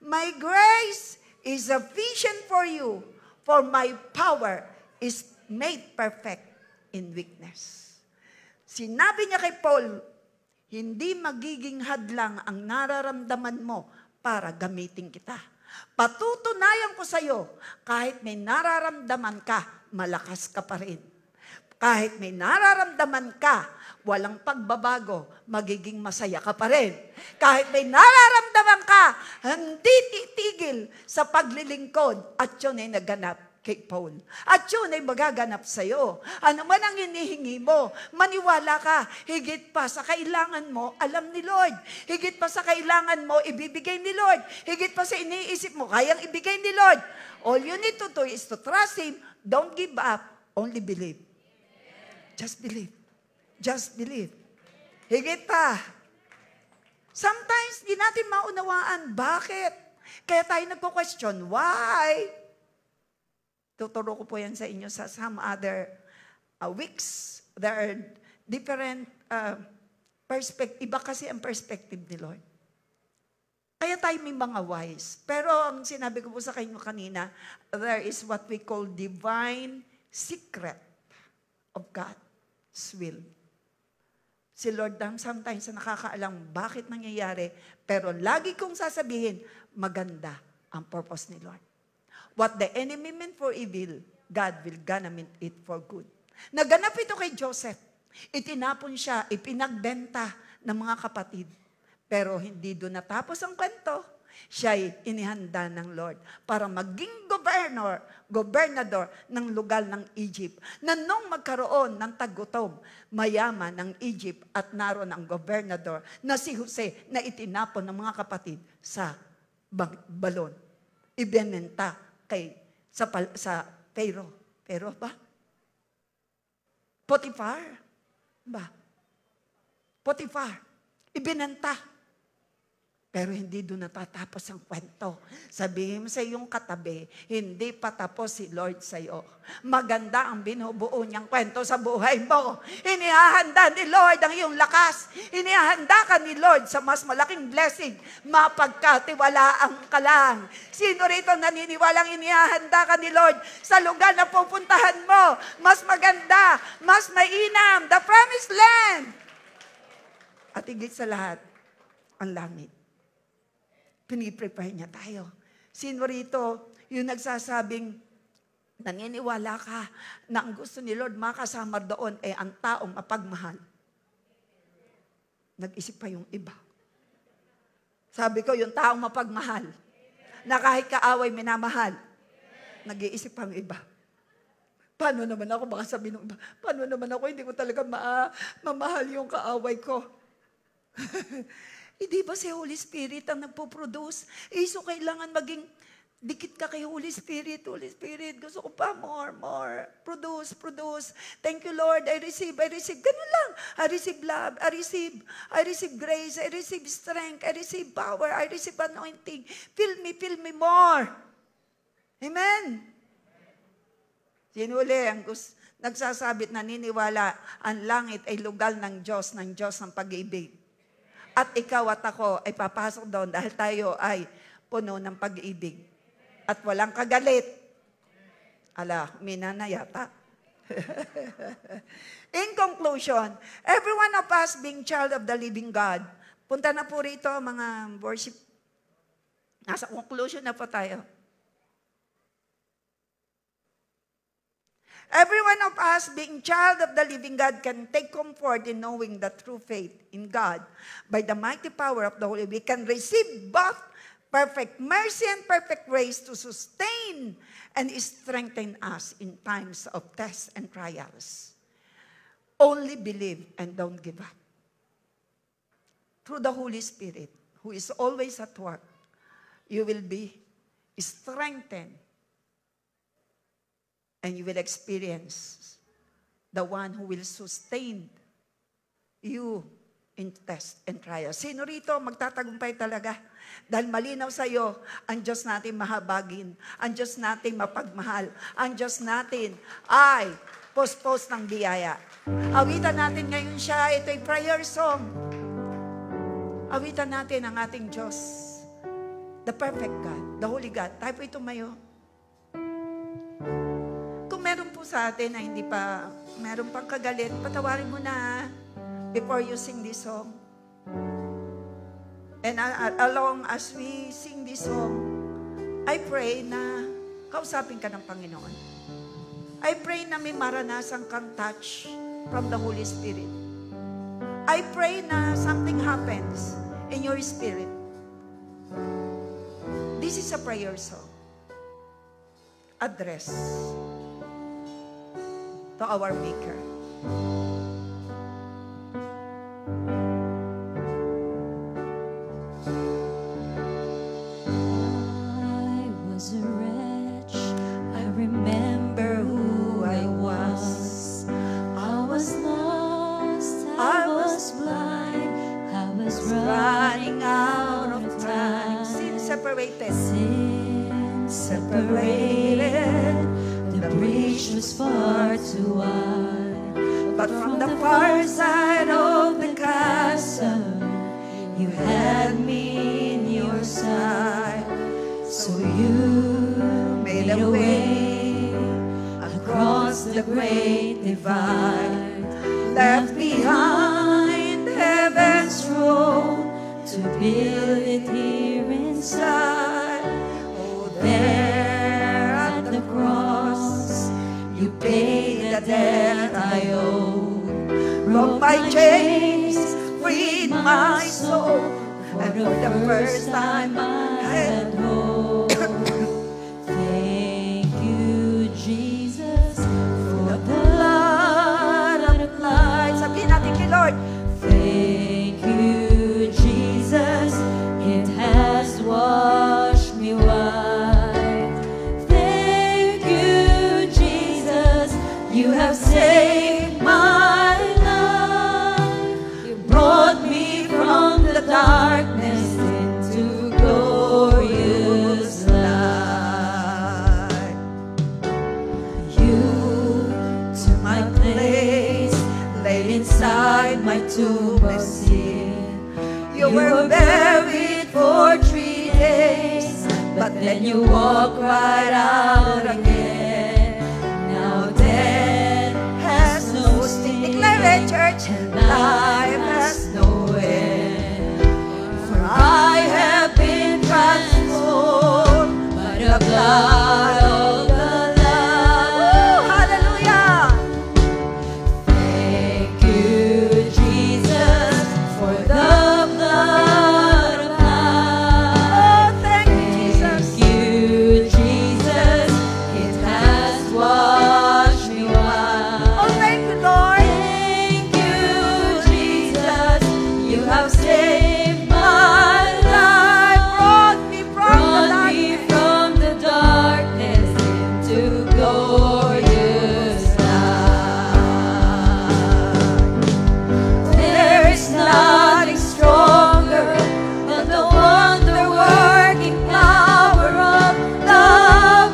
My grace is sufficient for you, for my power is made perfect in weakness. Sinabi niya kay Paul, hindi magiging hadlang ang nararamdaman mo para gamitin kita. Patutunayan ko sa iyo, kahit may nararamdaman ka, malakas ka pa rin. Kahit may nararamdaman ka, walang pagbabago, magiging masaya ka pa rin. Kahit may nararamdaman ka, hindi titigil sa paglilingkod at yun ay naganap kay Paul. At yun ay magaganap sa'yo. Ano man ang hinihingi mo, maniwala ka. Higit pa sa kailangan mo, alam ni Lord. Higit pa sa kailangan mo, ibibigay ni Lord. Higit pa sa iniisip mo, kayang ibigay ni Lord. All you need to do is to trust Him. Don't give up. Only believe. Just believe. Just believe. Higit pa. Sometimes, di natin maunawaan. Bakit? Kaya tayo nagko-question, why? Tuturo ko po yan sa inyo sa some other weeks. There are different perspective. Iba kasi ang perspective ni Lord. Kaya tayo may mga wise. Pero ang sinabi ko po sa kanyo kanina, there is what we call divine secret of God's will. Si Lord sometimes nakakaalam bakit nangyayari, pero lagi kong sasabihin, maganda ang purpose ni Lord. What the enemy meant for evil, God will gonna mean it for good. Naganap ito kay Joseph. Itinapon siya, ipinagbenta ng mga kapatid. Pero hindi doon natapos ang kwento. Siya'y inihanda ng Lord para maging gobernador ng lugar ng Egypt. Na nung magkaroon ng tagutom, mayaman ng Egypt at naroon ang gobernador na si Jose na itinapon ng mga kapatid sa balon. Ibinenta sa Pharaoh. Pharaoh ba? Potiphar ba? Potiphar. Ibinenta. Pero hindi doon natatapos ang kwento. Sabihin mo sa iyong katabi, hindi pa tapos si Lord sa iyo. Maganda ang binubuo niyang kwento sa buhay mo. Inihahanda ni Lord ang iyong lakas. Inihahanda ka ni Lord sa mas malaking blessing. Mapagkatiwalaan ka lang. Sino rito naniniwalang inihahanda ka ni Lord sa lugar na pupuntahan mo? Mas maganda, mas mainam, the promised land. At higit sa lahat, ang langit. Piniprepare niya tayo. Sino rito yung nagsasabing, naniniwala ka na ang gusto ni Lord makasama doon ay ang taong mapagmahal? Nag-isip pa yung iba. Sabi ko, yung taong mapagmahal, na kahit kaaway minamahal, nag-iisip pa yung iba. Paano naman ako, baka sabihin ng iba, paano naman ako, hindi ko talaga mamahal yung kaaway ko. Hindi ba si Holy Spirit ang nagpo-produce? So kailangan maging dikit ka kay Holy Spirit. Holy Spirit, gusto ko pa more. Produce. Thank you, Lord. I receive. Ganun lang. I receive love. I receive grace. I receive strength. I receive power. I receive anointing. Fill me more. Amen. Sinuli ang nagsasabit, naniniwala, ang langit ay lugar ng Diyos ng pag-ibig. At ikaw at ako ay papasok doon dahil tayo ay puno ng pag-ibig. At walang kagalit. Ala, humina na yata. In conclusion, every one of us being child of the living God. Punta na po rito mga worship. Nasa conclusion na po tayo. Every one of us, being child of the living God, can take comfort in knowing the true faith in God. By the mighty power of the Holy Spirit, we can receive both perfect mercy and perfect grace to sustain and strengthen us in times of tests and trials. Only believe and don't give up. Through the Holy Spirit, who is always at work, you will be strengthened. And you will experience the one who will sustain you in test and trial. Sino rito magtatagumpay talaga? Dahil malinaw sa iyo, ang Diyos natin mahabagin, ang Diyos natin mapagmahal, ang Diyos natin ay pospos ng biyaya. Awitan natin ngayon siya, ito'y prayer song. Awitan natin ang ating Diyos, the perfect God, the Holy God. Tayo po tumayo. Meron po sa atin na hindi pa, meron pang kagalit, patawarin mo na before you sing this song. And along as we sing this song, I pray na kausapin ka ng Panginoon. I pray na may maranasan kang touch from the Holy Spirit. I pray na something happens in your spirit. This is a prayer song. address to our Maker. I was a wretch. I remember who I was. I was lost. I was blind. I was running out of time. Sin separated. Sin separated. The breach was far too wide. But from the far side of the castle, you had me in your side. So you made a way across the great divide, left behind heaven's throne to build it here inside. Oh, there at the cross, you paid the debt I owed, broke my chains, freed my soul, and for the first time I had hope. Thank you, Jesus, for the blood applied. Sabihin natin kay Lord, Thank you, Jesus, it has washed me white. Thank you, Jesus, you have saved my life. You brought me from the darkness into glorious light. You took my place, laid inside my tomb of sin. You were buried for 3 days, but then you walked right out again. Now death has no sting. declare it, church. Life has no end. For I have been transformed by the blood of the Lamb. Hallelujah. Thank you, Jesus, for the blood applied. Thank you, Jesus. Thank you, Jesus, it has washed me white. Oh, thank you, Lord. Thank you, Jesus, you have saved my life. Brought me from the Brought me darkness. from the darkness into glorious light. There is nothing stronger than the wonder-working power of the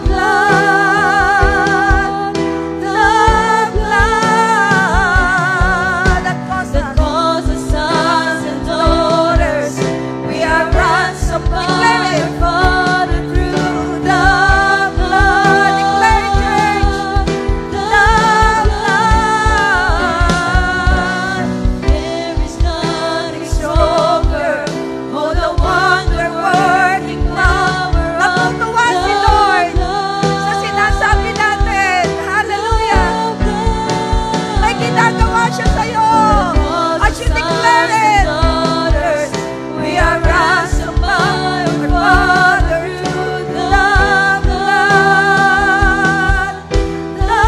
blood. The blood That caused that us. causes sons and daughters. We are ransomed by our Father through the blood. Declare it, church. The blood. There is nothing stronger. Oh, the wonder-working power of Natutuwa si Lord the sa sinasabi natin. Hallelujah. May ginagawa siya sa'yo. As you declare it. Daughters, we are ransomed by our Father through the blood. The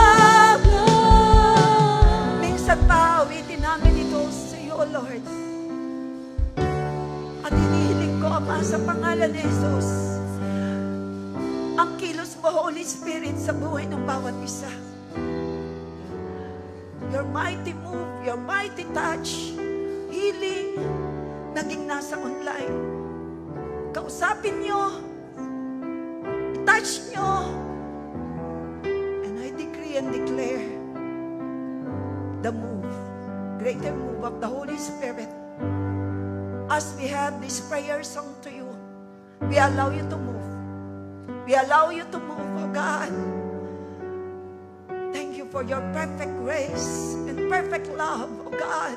blood. Minsan pa, awitin namin ito sa iyo, O Lord. At hinihiling ko, Ama, sa pangalan ni Jesus, ang kilos mo, Holy Spirit, sa buhay ng bawat isa. Your mighty move, your mighty touch, healing, naging nasa online. Kausapin nyo, touch nyo, and I decree and declare the move, greater move of the Holy Spirit. As we have this prayer song to you, we allow you to move. We allow you to move, oh God. Thank you for your perfect grace and perfect love, oh God.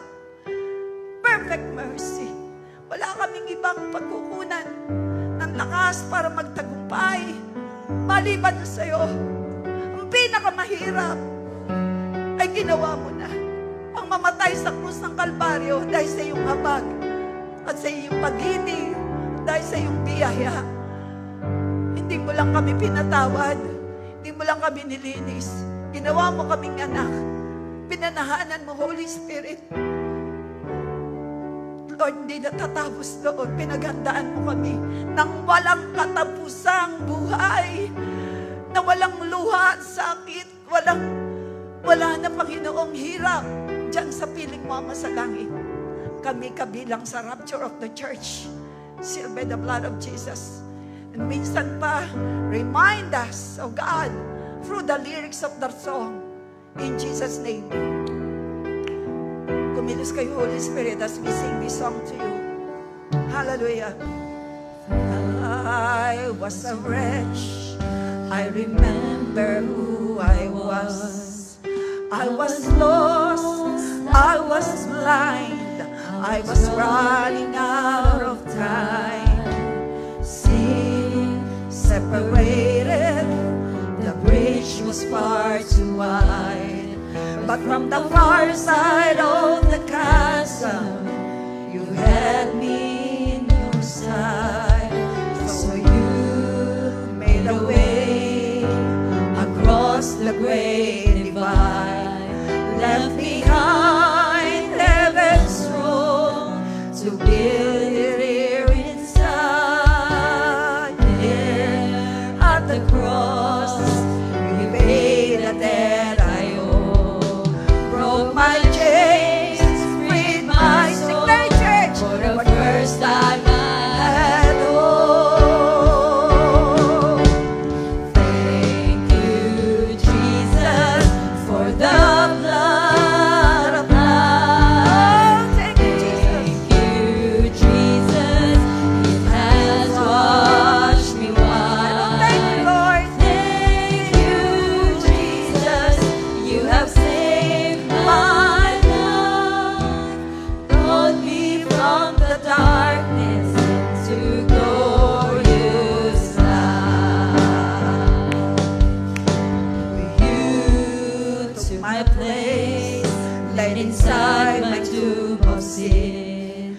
Perfect mercy. Wala kaming ibang pagkukunan ng lakas para magtagumpay maliban sa iyo. Ang pinakamahirap ay ginawa mo na. Ang mamatay sa krus ng Kalbaryo dahil sa iyong habag at sa iyong pag-ibig, dahil sa iyong biyaya. Hindi mo lang kami pinatawad, Di mo lang kami nilinis. Ginawa mo kaming anak. Pinanahanan mo, Holy Spirit. Lord, hindi natatapos doon. Pinaghandaan mo kami ng walang katapusang buhay. Na walang luha, sakit, wala na, Panginoong, hirap diyan sa piling mo, Ama sa langit. Kami kabilang sa rapture of the church, sealed by the blood of Jesus. And minsan pa, remind us, oh God, through the lyrics of the song, in Jesus' name. Kumilos kayo, Holy Spirit, as we sing this song to you. Hallelujah. I was a wretch. I remember who I was. I was lost. I was blind. I was running out of time. Sin separated. The bridge was far too wide. But from the far side of the chasm, you had me in your sight. So you made a way across the great divide, left behind heaven's throne to build it here inside. There at the cross, you paid a debt I owe, broke my chains, freed my soul. For the first time I had hope. Thank you, Jesus, for the blood of love. Thank you, Jesus. It has washed me white. Thank you, Lord. Thank you, Jesus. You have saved my life, brought me from the darkness into glorious light. You took my place, laid inside my tomb of sin.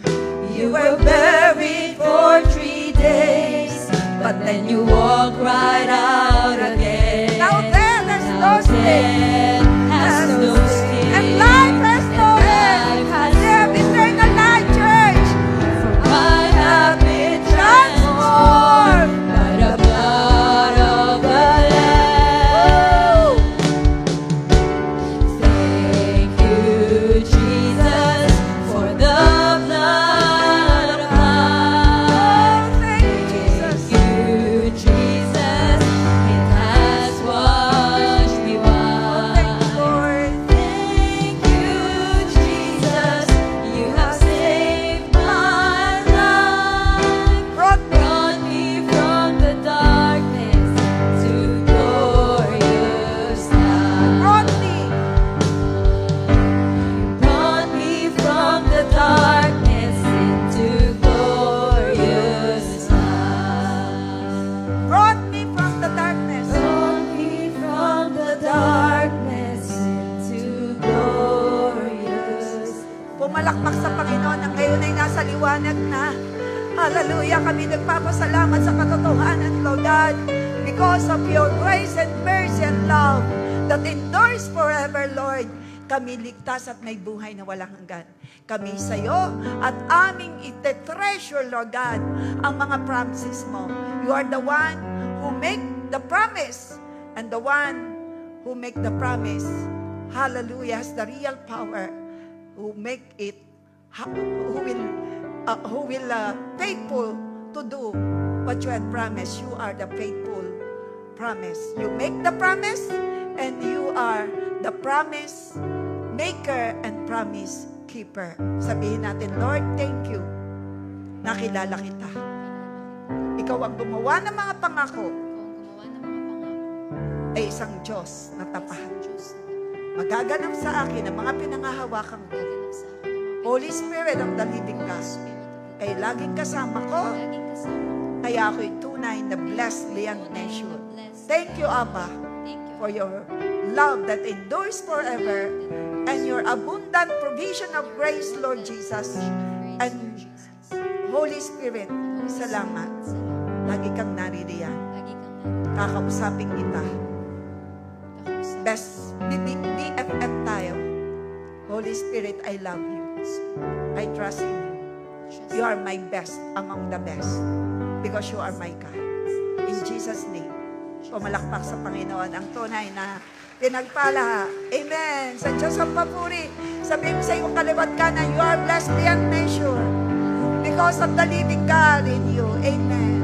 You were buried for 3 days, but then you walked right out again. Now death has no sting, has no sting, and life has no end. Live eternal life, church. I have been transformed by the blood of the Lamb. Thank you, Jesus, for the blood of love. Thank you, Jesus. It has washed me white. Thank you, Lord. Thank you, Jesus. You have saved my life, brought me from the darkness to glorious light. Brought me from the darkness into glorious light. Brought me from the darkness. Brought me from the darkness into glorious. Pumalakpak sa Panginoon ang ngayon ay nasa liwanag na. Hallelujah, kami nagpapasalamat sa katotohanan, Lord God, because of your grace and mercy and love that endures forever, Lord. Kami ligtas at may buhay na walang hanggan. Kami sa iyo at aming ite-treasure, Lord God, ang mga promises mo. You are the one who make the promise, and the one who make the promise, hallelujah, has the real power, who make it, who will faithful to do what you had promised. You are the faithful promise. You make the promise, and you are the promise maker and promise keeper. Sabihin natin, Lord, thank you. Nakilala kita. Ikaw ang gumawa ng mga pangako ay isang Diyos na tapat. Magaganap sa akin ang mga pinangahawakan ko. Holy Spirit of the living God, ay laging kasama ko. Kaya ako'y tunay na blessed beyond measure. Thank you, Abba, for your love that endures forever and your abundant provision of grace, Lord Jesus. And Holy Spirit, salamat. Lagi kang naririyan. Kakausapin kita best, BFF tayo. Holy Spirit, I love you. I trust in you. You are my best among the best because you are my God. In Jesus' name, pumalakpak sa Panginoon ang tunay na pinagpala. Amen. Sa Diyos ang papuri. Sabihin mo sa iyong kaliwat kanan, you are blessed beyond measure because of the living God in you. Amen.